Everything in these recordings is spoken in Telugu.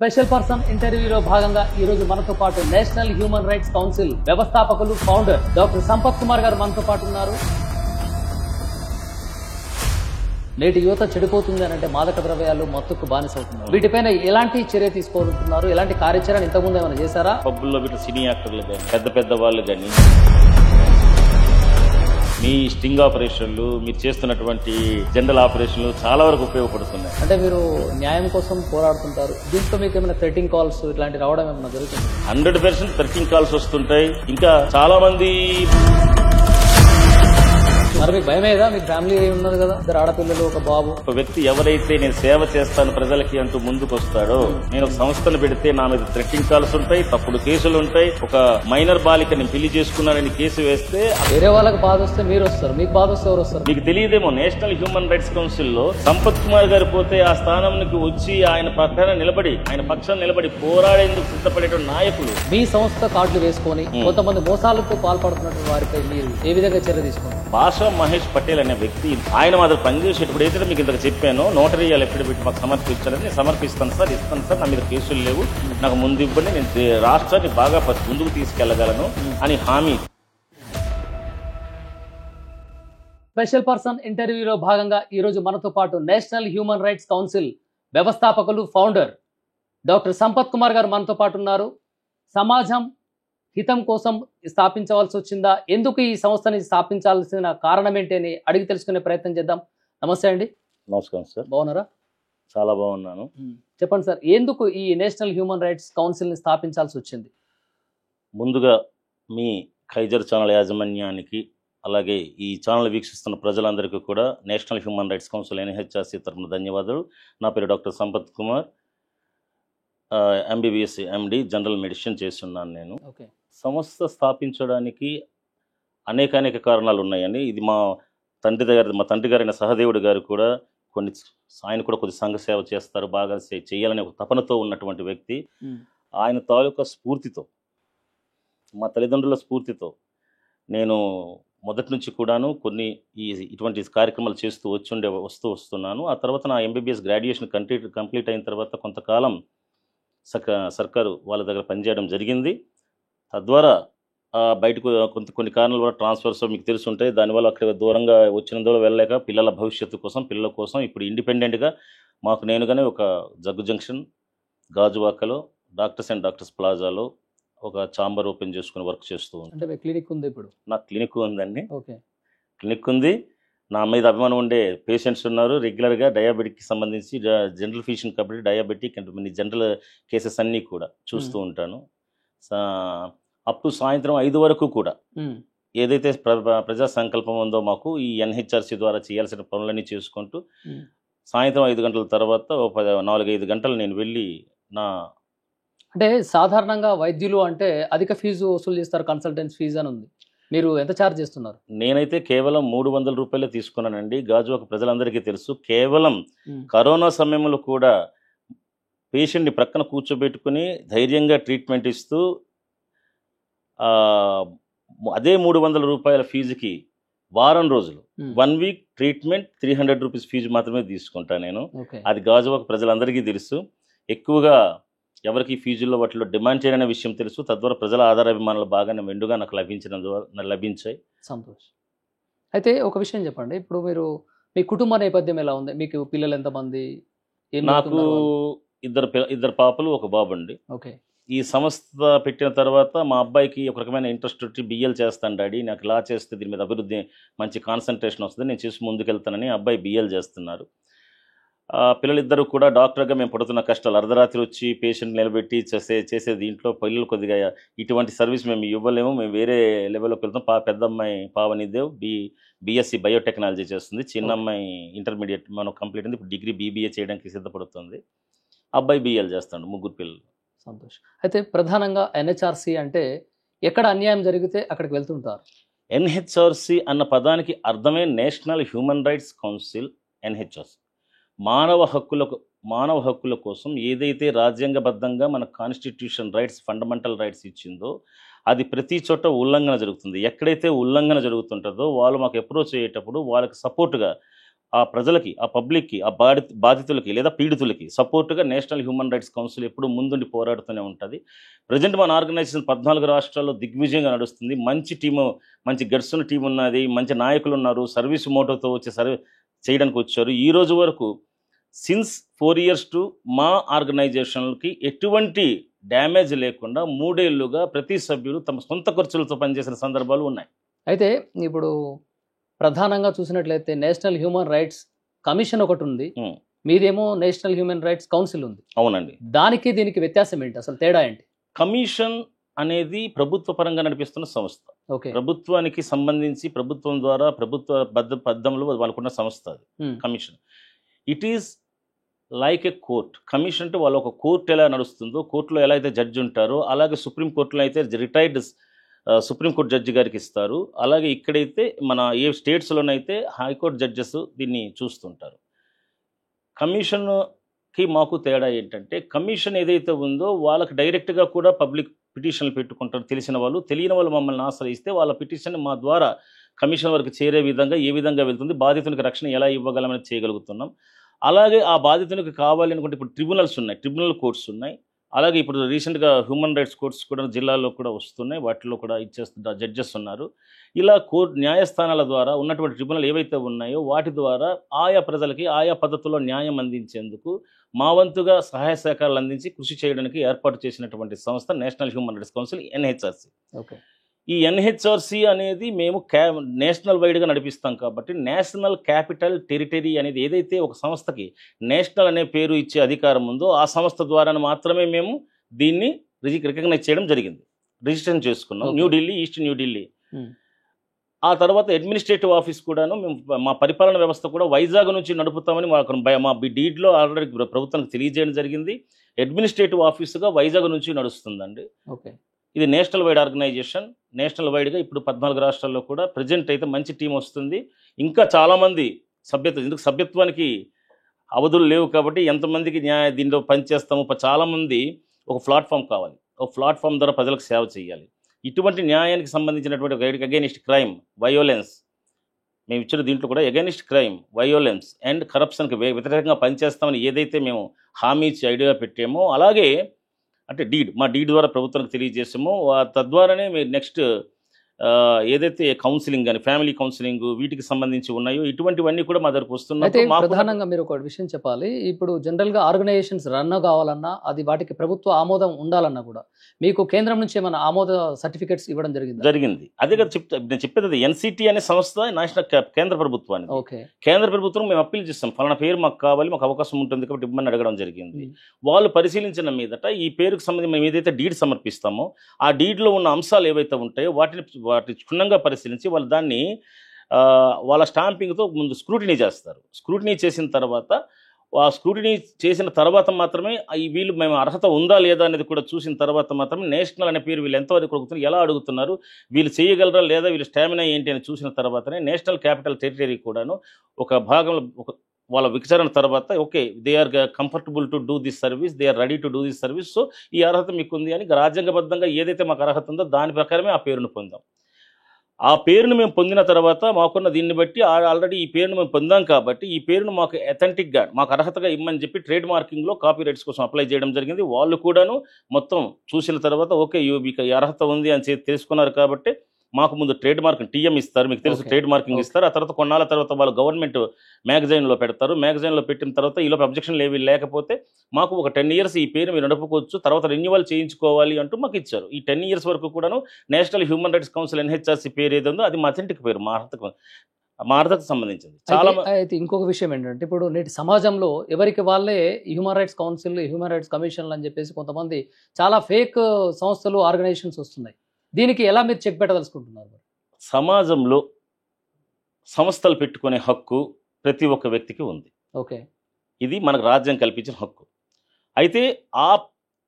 స్పెషల్ పర్సన్ ఇంటర్వ్యూలో భాగంగా ఈ రోజు మనతో పాటు నేషనల్ హ్యూమన్ రైట్స్ కౌన్సిల్ వ్యవస్థాపకులు ఫౌండర్ డాక్టర్ సంపత్ కుమార్ గారు మనతో పాటు ఉన్నారు. నేటి యువత చెడిపోతుంది అని అంటే మాదక ద్రవ్యాలు మత్తుకు బానిసవుతున్నారు. వీటిపైన ఎలాంటి చర్య తీసుకోవాలనుకుంటున్నారు? ఎలాంటి కార్యాచరణ ఇంతకుముందు ఏమైనా చేశారా? పబ్బుల్లో వీటి సినీ యాక్టర్లు కానీ పెద్ద పెద్ద వాళ్ళు కానీ మీ స్టింగ్ ఆపరేషన్లు మీరు చేస్తున్నటువంటి జనరల్ ఆపరేషన్లు చాలా వరకు ఉపయోగపడుతున్నాయి. అంటే మీరు న్యాయం కోసం పోరాడుతుంటారు. దీంతో మీకు ఏమైనా థ్రెటింగ్ కాల్స్ ఇట్లాంటి రావడం ఏమైనా జరుగుతుంది? 100% థ్రెటింగ్ కాల్స్ వస్తుంటాయి. ఇంకా చాలా మంది మరి మీకు భయమేదా? మీకు ఫ్యామిలీ ఉన్నది కదా, ఇద్దరు ఆడపిల్లలు, ఒక బాబు. ఒక వ్యక్తి ఎవరైతే నేను సేవ చేస్తాను ప్రజలకి అంటూ ముందుకు వస్తాడో, నేను ఒక సంస్థను పెడితే నా మీద థ్రెటింగ్ కాల్స్ ఉంటాయి, తప్పుడు కేసులు ఉంటాయి. ఒక మైనర్ బాలికని పెళ్లి చేసుకున్నానని కేసు వేస్తే వేరే వాళ్ళకి బాధ వస్తే మీరు వస్తారు, మీకు బాధ వస్తే ఎవరు వస్తారు? మీకు తెలియదేమో, నేషనల్ హ్యూమన్ రైట్స్ కౌన్సిల్ లో సంపత్ కుమార్ గారు పోతే ఆ స్థానానికి వచ్చి ఆయన పక్షాన నిలబడి పోరాడేందుకు సిద్ధపడేటువంటి నాయకులు. మీ సంస్థ కార్డులు వేసుకొని కొంతమంది మోసాలకు పాల్పడుతున్నటువంటి వారిపై మీరు ఏ విధంగా చర్య తీసుకుంటారు? భాషా మహేష్ పటేల్ అనే వ్యక్తి ఆయన మాత్రం పనిచేసేటప్పుడు ఏదైతే మీకు ఇంతకు చెప్పానో నోటరీయాలు ఎఫిడవిట్ మాకు సమర్పించారని నేను సమర్పిస్తాను సార్, ఇస్తాను సార్, నా మీద కేసులు లేవు, నాకు ముందు ఇవ్వండి, నేను రాష్ట్రాన్ని బాగా ముందుకు తీసుకెళ్లగలను అని హామీ. స్పెషల్ పర్సన్ ఇంటర్వ్యూలో భాగంగా ఈ రోజు మనతో పాటు నేషనల్ హ్యూమన్ రైట్స్ కౌన్సిల్ వ్యవస్థాపకులు ఫౌండర్ డాక్టర్ సంపత్ కుమార్ గారు మనతో పాటు ఉన్నారు. సమాజం హితం కోసం స్థాపించవలసి వచ్చిందా? ఎందుకు ఈ సంస్థని స్థాపించాల్సిన కారణం ఏంటి అని అడిగి తెలుసుకునే ప్రయత్నం చేద్దాం. నమస్తే అండి. నమస్కారం సార్. బాగున్నారా? చాలా బాగున్నాను. చెప్పండి సార్, ఎందుకు ఈ నేషనల్ హ్యూమన్ రైట్స్ కౌన్సిల్ ని స్థాపించాల్సి వచ్చింది? ముందుగా మీ ఖైజర్ ఛానల్ యాజమాన్యానికి, అలాగే ఈ ఛానల్ వీక్షిస్తున్న ప్రజలందరికీ కూడా national human rights council NHRC తరఫున ధన్యవాదాలు. నా పేరు doctor Sampath Kumar, MBBS MD general medicine చేస్తున్నాను. నేను సంస్థ స్థాపించడానికి అనేక కారణాలు ఉన్నాయని, ఇది మా తండ్రి గారైన సహదేవుడు గారు కూడా ఆయన కూడా కొద్ది సంఘ సేవ చేస్తారు, బాగా చేయాలనే ఒక తపనతో ఉన్నటువంటి వ్యక్తి. ఆయన తాలూకా స్ఫూర్తితో, మా తల్లిదండ్రుల స్ఫూర్తితో నేను మొదటి నుంచి కూడాను ఇటువంటి కార్యక్రమాలు చేస్తూ వస్తున్నాను. ఆ తర్వాత నా MBBS గ్రాడ్యుయేషన్ కంప్లీట్ అయిన తర్వాత కొంతకాలం సర్కారు వాళ్ళ దగ్గర పనిచేయడం జరిగింది. తద్వారా బయటకు కొన్ని కారణాల వల్ల ట్రాన్స్ఫర్స్ మీకు తెలుసుంటాయి. దానివల్ల అక్కడ దూరంగా వచ్చినందువల్ల వెళ్ళలేక పిల్లల కోసం ఇప్పుడు ఇండిపెండెంట్గా నేనుగానే ఒక జగ్గు జంక్షన్ గాజువాకలో డాక్టర్స్ అండ్ డాక్టర్స్ ప్లాజాలో ఒక ఛాంబర్ ఓపెన్ చేసుకుని వర్క్ చేస్తూ ఉంటాను. క్లినిక్ ఉంది ఇప్పుడు? నాకు క్లినిక్ ఉందండి. క్లినిక్ ఉంది. నా మీద అభిమానం ఉండే పేషెంట్స్ ఉన్నారు. రెగ్యులర్గా డయాబెటిక్కి సంబంధించి జనరల్ ఫిజిషియన్ కాబట్టి డయాబెటిక్ అండ్ జనరల్ కేసెస్ అన్నీ కూడా చూస్తూ ఉంటాను. అప్ టు సాయంత్రం 5 వరకు కూడా ఏదైతే ప్రజా సంకల్పం ఉందో మాకు ఈ NHRC ద్వారా చేయాల్సిన పనులన్నీ చేసుకుంటూ సాయంత్రం 5 గంటల తర్వాత 4-5 గంటలు నేను వెళ్ళి అంటే సాధారణంగా వైద్యులు అంటే అధిక ఫీజు వసూలు చేస్తారు, కన్సల్టెన్సీ ఫీజు అని ఉంది. మీరు ఎంత ఛార్జ్ చేస్తున్నారు? నేనైతే కేవలం 300 రూపాయలే తీసుకున్నానండి. గాజువాక ప్రజలందరికీ తెలుసు. కేవలం కరోనా సమయంలో కూడా పేషెంట్ని ప్రక్కన కూర్చోబెట్టుకుని ధైర్యంగా ట్రీట్మెంట్ ఇస్తూ అదే 300 రూపాయల ఫీజుకి వారం రోజులు 1 వీక్ ట్రీట్మెంట్ 300 రూపీస్ ఫీజు మాత్రమే తీసుకుంటాను నేను. అది గాజువాక ప్రజలందరికీ తెలుసు. ఎక్కువగా ఎవరికి ఫీజుల్లో వాటిలో డిమాండ్ చేయడనే విషయం తెలుసు. తద్వారా ప్రజల ఆధారాభిమానాలు బాగానే మెండుగా నాకు లభించాయి. సంతోషం. అయితే ఒక విషయం చెప్పండి, ఇప్పుడు మీ కుటుంబ నేపథ్యం ఎలా ఉంది? మీకు పిల్లలు ఎంతమంది? నాకు ఇద్దరు పాపలు, ఒక బాబు అండి. ఈ సంస్థ పెట్టిన తర్వాత మా అబ్బాయికి ఒక రకమైన ఇంట్రెస్ట్ వచ్చి BL చేస్తాను డాడీ, నాకు ఇలా చేస్తే దీని మీద అభివృద్ధి మంచి కాన్సన్ట్రేషన్ వస్తుంది, నేను చేసి ముందుకెళ్తానని అబ్బాయి BL చేస్తున్నారు. పిల్లలిద్దరూ కూడా డాక్టర్గా మేము పడుతున్న కష్టాలు, అర్ధరాత్రి వచ్చి పేషెంట్ నిలబెట్టి చేసే దీంట్లో పిల్లలు కొద్దిగా ఇటువంటి సర్వీస్ మేము ఇవ్వలేము, మేము వేరే లెవెల్లోకి వెళ్తాం. పెద్ద అమ్మాయి పావనిదేవ్ BSc బయోటెక్నాలజీ చేస్తుంది, చిన్న అమ్మాయి ఇంటర్మీడియట్ కంప్లీట్ అయింది, ఇప్పుడు డిగ్రీ BBA చేయడానికి సిద్ధపడుతుంది. అబ్బాయి BL చేస్తాడు. 3 పిల్లలు. సంతోషం. అయితే ప్రధానంగా NHRC అంటే ఎక్కడ అన్యాయం జరిగితే అక్కడికి వెళ్తుంటారు. NHRC అన్న పదానికి అర్థమే national human rights council. NHRC మానవ హక్కుల కోసం ఏదైతే రాజ్యాంగబద్ధంగా మన కాన్స్టిట్యూషన్ రైట్స్, ఫండమెంటల్ రైట్స్ ఇచ్చిందో అది ప్రతి చోట ఉల్లంఘన జరుగుతుంది. ఎక్కడైతే ఉల్లంఘన జరుగుతుంటుందో వాళ్ళు మాకు అప్రోచ్ అయ్యేటప్పుడు వాళ్ళకి సపోర్ట్గా ఆ ప్రజలకి, ఆ పబ్లిక్కి, ఆ బాధితులకి లేదా పీడితులకి సపోర్టుగా నేషనల్ హ్యూమన్ రైట్స్ కౌన్సిల్ ఎప్పుడు ముందుండి పోరాడుతూనే ఉంటుంది. ప్రజెంట్ మన ఆర్గనైజేషన్ 14 రాష్ట్రాల్లో దిగ్విజయంగా నడుస్తుంది. మంచి టీము, మంచి గట్స్ ఉన్న టీం ఉన్నది, మంచి నాయకులు ఉన్నారు, సర్వీస్ మోటోతో వచ్చి చేయడానికి వచ్చారు. ఈ రోజు వరకు సిన్స్ 4 years టు మా ఆర్గనైజేషన్కి ఎటువంటి డ్యామేజ్ లేకుండా 3 ఏళ్లుగా ప్రతి సభ్యుడు తమ సొంత ఖర్చులతో పనిచేసిన సందర్భాలు ఉన్నాయి. అయితే ఇప్పుడు ప్రధానంగా చూసినట్లయితే నేషనల్ హ్యూమన్ రైట్స్ కమిషన్ ఒకటి ఉంది, మీదేమో నేషనల్ హ్యూమన్ రైట్స్ కౌన్సిల్ ఉంది. అవునండి. దానికి దీనికి వ్యత్యాసం ఏంటి, అసలు తేడా ఏంటి? కమిషన్ అనేది ప్రభుత్వ పరంగా నడిపిస్తున్న సంస్థ. ప్రభుత్వానికి సంబంధించి ప్రభుత్వం ద్వారా ప్రభుత్వ బద్ధంలో వాళ్ళకున్న సంస్థ అది commission. It is like a court. Commission అంటే వాళ్ళు ఒక కోర్టు ఎలా నడుస్తుందో, కోర్టులో ఎలా అయితే జడ్జి ఉంటారో అలాగే సుప్రీంకోర్టులో అయితే రిటైర్డ్ సుప్రీంకోర్టు జడ్జి గారికి ఇస్తారు. అలాగే ఇక్కడైతే మన ఏ స్టేట్స్లోనైతే హైకోర్టు జడ్జెస్ దీన్ని చూస్తుంటారు. కమిషన్కి మాకు తేడా ఏంటంటే, కమిషన్ ఏదైతే ఉందో వాళ్ళకి డైరెక్ట్గా కూడా పబ్లిక్ పిటిషన్లు పెట్టుకుంటారు. తెలిసిన వాళ్ళు, తెలియని వాళ్ళు మమ్మల్ని ఆశ్రయిస్తే వాళ్ళ పిటిషన్ మా ద్వారా కమిషన్ వరకు చేరే విధంగా ఏ విధంగా వెళ్తుంది, బాధితునికి రక్షణ ఎలా ఇవ్వగలమని చేయగలుగుతున్నాం. అలాగే ఆ బాధితునికి కావాలి అనుకుంటే ఇప్పుడు ట్రిబ్యునల్స్ ఉన్నాయి, ట్రిబ్యునల్ కోర్ట్స్ ఉన్నాయి. అలాగే ఇప్పుడు రీసెంట్గా హ్యూమన్ రైట్స్ కోర్ట్స్ కూడా జిల్లాల్లో కూడా వస్తున్నాయి, వాటిలో కూడా ఇచ్చేస్తున్న జడ్జెస్ ఉన్నారు. ఇలా న్యాయస్థానాల ద్వారా ఉన్నటువంటి ట్రిబ్యునల్ ఏవైతే ఉన్నాయో వాటి ద్వారా ఆయా ప్రజలకి ఆయా పద్ధతుల్లో న్యాయం అందించేందుకు మా వంతుగా సహాయ సహకారాలు అందించి కృషి చేయడానికి ఏర్పాటు చేసినటువంటి సంస్థ national human rights council, NHRC. ఈ ఎన్హెచ్ఆర్సి అనేది మేము నేషనల్ వైడ్గా నడిపిస్తాం కాబట్టి నేషనల్ క్యాపిటల్ టెరిటరీ అనేది ఏదైతే ఒక సంస్థకి నేషనల్ అనే పేరు ఇచ్చే అధికారం ఉందో ఆ సంస్థ ద్వారా మాత్రమే మేము దీన్ని రికగ్నైజ్ చేయడం జరిగింది, రిజిస్ట్రేషన్ చేసుకున్నాం. న్యూఢిల్లీ, ఈస్ట్ న్యూఢిల్లీ. ఆ తర్వాత అడ్మినిస్ట్రేటివ్ ఆఫీస్ కూడాను మేము మా పరిపాలన వ్యవస్థ కూడా వైజాగ్ నుంచి నడుపుతామని మా డీడ్లో ఆల్రెడీ ప్రభుత్వానికి తెలియజేయడం జరిగింది. అడ్మినిస్ట్రేటివ్ ఆఫీసుగా వైజాగ్ నుంచి నడుస్తుందండి. ఇది నేషనల్ వైడ్ ఆర్గనైజేషన్. నేషనల్ వైడ్గా ఇప్పుడు 14 రాష్ట్రాల్లో కూడా ప్రజెంట్ అయితే మంచి టీం వస్తుంది. ఇంకా చాలామంది ఎందుకు సభ్యత్వానికి అవధులు లేవు కాబట్టి ఎంతమందికి దీంట్లో పనిచేస్తాము, చాలామంది ఒక ప్లాట్ఫామ్ కావాలి, ఒక ప్లాట్ఫామ్ ద్వారా ప్రజలకు సేవ చేయాలి. ఇటువంటి న్యాయానికి సంబంధించినటువంటి అగైనిస్ట్ క్రైమ్, వయోలెన్స్ మేము ఇచ్చిన దీంట్లో కూడా అగైనిస్ట్ క్రైమ్, వయోలెన్స్ అండ్ కరప్షన్కి వ్యతిరేకంగా పనిచేస్తామని ఏదైతే మేము హామీ ఇచ్చి ఐడియా పెట్టామో అలాగే అంటే మా డీడ్ ద్వారా ప్రభుత్వానికి తెలియజేసామో తద్వారానే మీరు నెక్స్ట్ ఏదైతే కౌన్సిలింగ్ కానీ ఫ్యామిలీ కౌన్సిలింగ్ వీటికి సంబంధించి ఉన్నాయో ఇటువంటివన్నీ కూడా మా దగ్గరకు వస్తున్నాయి. ప్రధానంగా మీరు ఒక విషయం చెప్పాలి, ఇప్పుడు జనరల్గా ఆర్గనైజేషన్స్ రన్ కావాలన్నా అది వాటికి ప్రభుత్వ ఆమోదం ఉండాలన్నా కూడా మీకు కేంద్రం నుంచి ఏమైనా ఆమోద సర్టిఫికేట్స్ ఇవ్వడం జరిగింది. అదే కదా నేను చెప్పేది. ఎన్సిటి అనే సంస్థ నేషనల్ కేంద్ర ప్రభుత్వానికి, కేంద్ర ప్రభుత్వం మేము అప్పీల్ చేస్తాం, ఫలానా పేరు మాకు కావాలి, మాకు అవకాశం ఉంటుంది కాబట్టి ఇవ్వమని అడగడం జరిగింది. వాళ్ళు పరిశీలించిన మీదట ఈ పేరుకు సంబంధించి మేము ఏదైతే డీడ్ సమర్పిస్తామో ఆ డీడ్లో ఉన్న అంశాలు ఏవైతే ఉంటాయో వాటిని క్షుణ్ణంగా పరిశీలించి వాళ్ళు దాన్ని వాళ్ళ స్టాంపింగ్తో ముందు స్క్రూటినీ చేస్తారు. స్క్రూటినీ చేసిన తర్వాత ఆ స్క్రూటినీ చేసిన తర్వాత మాత్రమే వీళ్ళు మేము అర్హత ఉందా లేదా అనేది కూడా చూసిన తర్వాత మాత్రమే నేషనల్ అనే పేరు వీళ్ళు ఎంతవరకు అడుగుతున్నారు, ఎలా అడుగుతున్నారు, వీళ్ళు చేయగలరా లేదా, వీళ్ళ స్టామినా ఏంటి అని చూసిన తర్వాతనే నేషనల్ క్యాపిటల్ టెరిటరీ కూడాను ఒక భాగంలో వాళ్ళ విచారణ తర్వాత okay they are comfortable to do this service, they are ready to do this service, so ఈ అర్హత మీకు ఉంది అని రాజ్యాంగబద్ధంగా ఏదైతే మాకు అర్హత ఉందో దాని ప్రకారమే ఆ పేరును పొందాం. ఆ పేరును మేము పొందిన తర్వాత మాకున్న దీన్ని బట్టి ఆల్రెడీ ఈ పేరును మేము పొందాం కాబట్టి ఈ పేరును మాకు అథెంటిక్గా మాకు అర్హతగా ఇమ్మని చెప్పి ట్రేడ్ మార్కింగ్లో కాపీ రైట్స్ కోసం అప్లై చేయడం జరిగింది. వాళ్ళు కూడాను మొత్తం చూసిన తర్వాత ఓకే మీకు ఈ అర్హత ఉంది అని తెలుసుకున్నారు కాబట్టి మాకు ముందు ట్రేడ్ మార్కింగ్ టీఎం ఇస్తారు, మీకు తెలుసు ట్రేడ్ మార్కింగ్ ఇస్తారు. ఆ తర్వాత కొన్నాళ్ళ తర్వాత వాళ్ళు గవర్నమెంట్ మ్యాగజైన్లో పెడతారు. మ్యాగజైన్లో పెట్టిన తర్వాత ఈలోపు అబ్జెక్షన్లు ఏవి లేకపోతే మాకు ఒక 10 years ఈ పేరు మీరు నడుపుకోవచ్చు, తర్వాత రెన్యువల్ చేయించుకోవాలి అంటూ మాకు ఇచ్చారు. ఈ 10 years వరకు కూడాను national human rights council NHRC పేరు ఏదో ఉందో అది మా అథెంటిక్ పేరు, మా అర్హతకు సంబంధించింది. చాలా అయితే ఇంకొక విషయం ఏంటంటే ఇప్పుడు నేటి సమాజంలో ఎవరికి వాళ్ళే human rights council, human rights కమిషన్లు అని చెప్పేసి కొంతమంది చాలా ఫేక్ సంస్థలు, ఆర్గనైజేషన్స్ వస్తున్నాయి. దీనికి ఎలా మీరు చెక్ పెట్టదలుచుకుంటున్నారు? సమాజంలో సంస్థలు పెట్టుకునే హక్కు ప్రతి ఒక్క వ్యక్తికి ఉంది. ఇది మనకు రాజ్యం కల్పించిన హక్కు. అయితే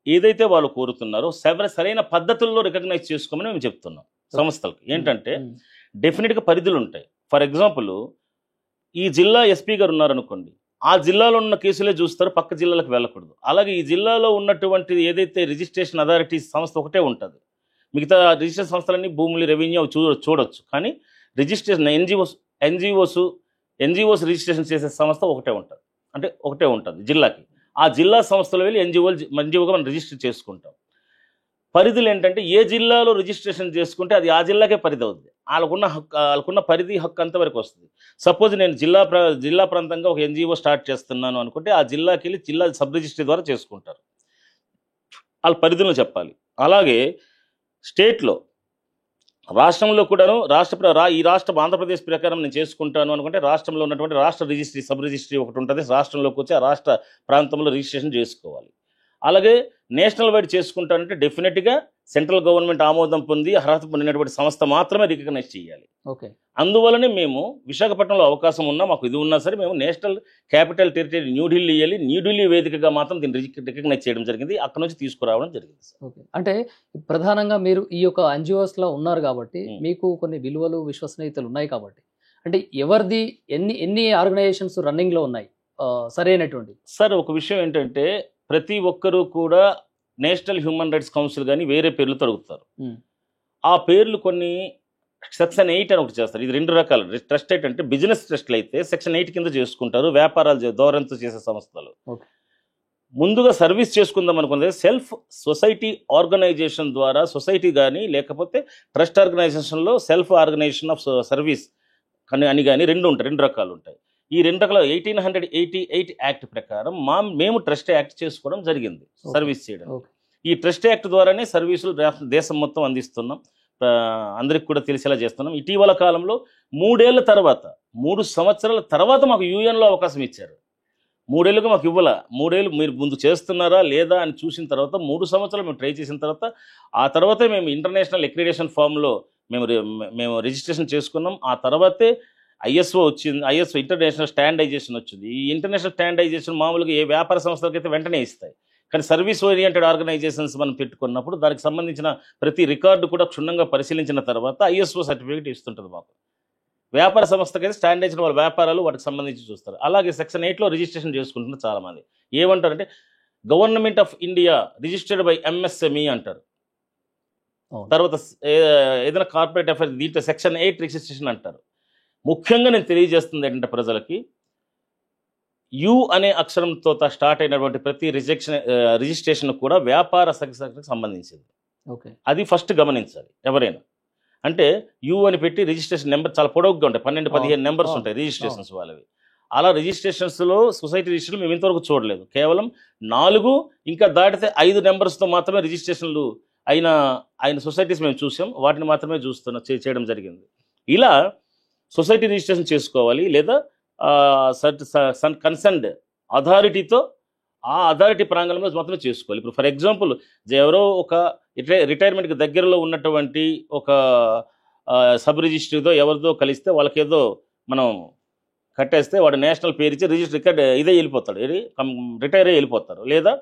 ఏదైతే వాళ్ళు కోరుతున్నారో సరైన పద్ధతుల్లో రికగ్నైజ్ చేసుకోమని మేము చెప్తున్నాం సంస్థలకు. ఏంటంటే డెఫినెట్గా పరిధులు ఉంటాయి. ఫర్ ఎగ్జాంపుల్ ఈ జిల్లా ఎస్పీ గారు ఉన్నారనుకోండి, ఆ జిల్లాలో ఉన్న కేసులే చూస్తారు, పక్క జిల్లాలకు వెళ్ళకూడదు. అలాగే ఈ జిల్లాలో ఉన్నటువంటి ఏదైతే రిజిస్ట్రేషన్ అథారిటీస్ సంస్థ ఒకటే ఉంటుంది, మిగతా రిజిస్ట్రేషన్ సంస్థలన్నీ భూములు, రెవెన్యూ చూడొచ్చు. కానీ రిజిస్ట్రేషన్ ఎన్జిఓస్ ఎన్జిఓస్ రిజిస్ట్రేషన్ చేసే సంస్థ ఒకటే ఉంటుంది, అంటే ఒకటే ఉంటుంది జిల్లాకి. ఆ జిల్లా సంస్థలు వెళ్ళి ఎన్జిఓగా మనం రిజిస్టర్ చేసుకుంటాం. పరిధులు ఏంటంటే ఏ జిల్లాలో రిజిస్ట్రేషన్ చేసుకుంటే అది ఆ జిల్లాకే పరిధి అవుతుంది. వాళ్ళకున్న పరిధి హక్కు అంతవరకు వస్తుంది. సపోజ్ నేను జిల్లా ప్రాంతంగా ఒక ఎన్జిఓ స్టార్ట్ చేస్తున్నాను అనుకుంటే ఆ జిల్లాకి వెళ్ళి జిల్లా సబ్ రిజిస్ట్రీ ద్వారా చేసుకుంటారు, వాళ్ళ పరిధులను చెప్పాలి. అలాగే స్టేట్లో రాష్ట్రంలో కూడాను ఈ రాష్ట్రం ఆంధ్రప్రదేశ్ ప్రకారం నేను చేసుకుంటాను అనుకుంటే రాష్ట్రంలో ఉన్నటువంటి రాష్ట్ర రిజిస్ట్రీ సబ్ రిజిస్ట్రీ ఒకటి ఉంటుంది, రాష్ట్రంలోకి వచ్చి ఆ రాష్ట్ర ప్రాంతంలో రిజిస్ట్రేషన్ చేసుకోవాలి. అలాగే నేషనల్ వైడ్ చేసుకుంటానంటే డెఫినెట్గా సెంట్రల్ గవర్నమెంట్ ఆమోదం పొంది అర్హత పొందినటువంటి సంస్థ మాత్రమే రికగ్నైజ్ చేయాలి. ఓకే. అందువల్లనే మేము విశాఖపట్నంలో అవకాశం ఉన్నా, మాకు ఇది ఉన్నా సరే మేము నేషనల్ క్యాపిటల్ టెరిటరీ న్యూఢిల్లీ వెళ్ళి న్యూఢిల్లీ వేదికగా మాత్రం దీన్ని రికగ్నైజ్ చేయడం జరిగింది, అక్కడ నుంచి తీసుకురావడం జరిగింది. ఓకే. అంటే ప్రధానంగా మీరు ఈ యొక్క ఎన్జిఓస్లో ఉన్నారు కాబట్టి మీకు కొన్ని విలువలు విశ్వసనీయతలు ఉన్నాయి కాబట్టి, అంటే ఎవరిది ఎన్ని ఆర్గనైజేషన్స్ రన్నింగ్లో ఉన్నాయి సరైనటువంటి? సార్ ఒక విషయం ఏంటంటే ప్రతి ఒక్కరూ కూడా నేషనల్ హ్యూమన్ రైట్స్ కౌన్సిల్ కానీ వేరే పేర్లతో అడుగుతారు. ఆ పేర్లు కొన్ని సెక్షన్ 8 అని ఒకటి చేస్తారు. ఇది 2 రకాలు. ట్రస్ట్ అంటే బిజినెస్ ట్రస్ట్లు అయితే సెక్షన్ 8 కింద చేసుకుంటారు, వ్యాపారాలు ధోరణితో చేసే సంస్థలు. ముందుగా సర్వీస్ చేసుకుందాం అనుకున్నది సెల్ఫ్ సొసైటీ ఆర్గనైజేషన్ ద్వారా, సొసైటీ కానీ లేకపోతే ట్రస్ట్ ఆర్గనైజేషన్లో సెల్ఫ్ ఆర్గనైజేషన్ ఆఫ్ సర్వీస్ అని కానీ 2 రకాలు ఉంటాయి. ఈ 2 రకాల 1888 యాక్ట్ ప్రకారం మేము ట్రస్ట్ యాక్ట్ చేసుకోవడం జరిగింది సర్వీస్ చేయడం. ఈ ట్రస్ట్ యాక్ట్ ద్వారానే సర్వీసులు దేశం మొత్తం అందిస్తున్నాం, అందరికి కూడా తెలిసేలా చేస్తున్నాం. ఇటీవల కాలంలో 3 ఏళ్ల తర్వాత 3 సంవత్సరాల తర్వాత మాకు యూఎన్లో అవకాశం ఇచ్చారు. 3 ఏళ్ళుగా మాకు ఇవ్వాల. 3 ఏళ్ళు మీరు ముందు చేస్తున్నారా లేదా అని చూసిన తర్వాత 3 సంవత్సరాలు మేము ట్రై చేసిన తర్వాత ఆ తర్వాతే మేము ఇంటర్నేషనల్ అక్రిడిటేషన్ ఫామ్లో మేము రిజిస్ట్రేషన్ చేసుకున్నాం. ఆ తర్వాతే ఐఎస్ఓ వచ్చింది, ఐఎస్ఓ ఇంటర్నేషనల్ స్టాండర్డైజేషన్ వచ్చింది. ఈ ఇంటర్నేషనల్ స్టాండర్డైజేషన్ మామూలుగా ఏ వ్యాపార సంస్థలకైతే వెంటనే ఇస్తాయి, కానీ సర్వీస్ ఓరియంటెడ్ ఆర్గనైజేషన్స్ మనం పెట్టుకున్నప్పుడు దానికి సంబంధించిన ప్రతి రికార్డు కూడా క్షుణ్ణంగా పరిశీలించిన తర్వాత ఐఎస్ఓ సర్టిఫికేట్ ఇస్తుంటుంది మాకు. వ్యాపార సంస్థకైతే స్టాండర్డైజేషన్ వాళ్ళ వ్యాపారాలు వాటికి సంబంధించి చూస్తారు. అలాగే సెక్షన్ 8లో రిజిస్ట్రేషన్ చేసుకుంటున్నారు చాలామంది. ఏమంటారంటే government of India registered by MSME అంటారు. తర్వాత ఏదైనా కార్పొరేట్ అఫైర్స్ దీంట్లో సెక్షన్ 8 రిజిస్ట్రేషన్ అంటారు. ముఖ్యంగా నేను తెలియజేస్తుంది ఏంటంటే ప్రజలకి యు అనే అక్షరంతో స్టార్ట్ అయినటువంటి ప్రతి రిజిస్ట్రేషన్ కూడా వ్యాపార సంస్థకు సంబంధించింది. ఓకే, అది ఫస్ట్ గమనించాలి ఎవరైనా. అంటే యు అని పెట్టి రిజిస్ట్రేషన్ నెంబర్ చాలా పొడవుగా ఉంటాయి, 12-15 నెంబర్స్ ఉంటాయి రిజిస్ట్రేషన్స్ వాళ్ళవి. అలా రిజిస్ట్రేషన్స్లో సొసైటీ రిజిస్ట్రేషన్ మేము ఇంతవరకు చూడలేదు. కేవలం 4 ఇంకా దాటితే 5 నెంబర్స్తో మాత్రమే రిజిస్ట్రేషన్లు అయిన సొసైటీస్ మేము చూసాం, వాటిని మాత్రమే చేయడం జరిగింది. ఇలా సొసైటీ రిజిస్ట్రేషన్ చేసుకోవాలి, లేదా కన్సర్న్డ్ అథారిటీతో ఆ అథారిటీ ప్రాంగణంలో మాత్రమే చేసుకోవాలి. ఇప్పుడు ఫర్ ఎగ్జాంపుల్ ఎవరో ఒక రిటైర్మెంట్కి దగ్గరలో ఉన్నటువంటి ఒక సబ్ రిజిస్ట్రీతో ఎవరితో కలిస్తే వాళ్ళకేదో మనం కట్టేస్తే వాడు నేషనల్ పేరు ఇచ్చి రికార్డ్ ఇదే వెళ్ళిపోతాడు, రిటైర్ అయ్యి వెళ్ళిపోతారు. లేదా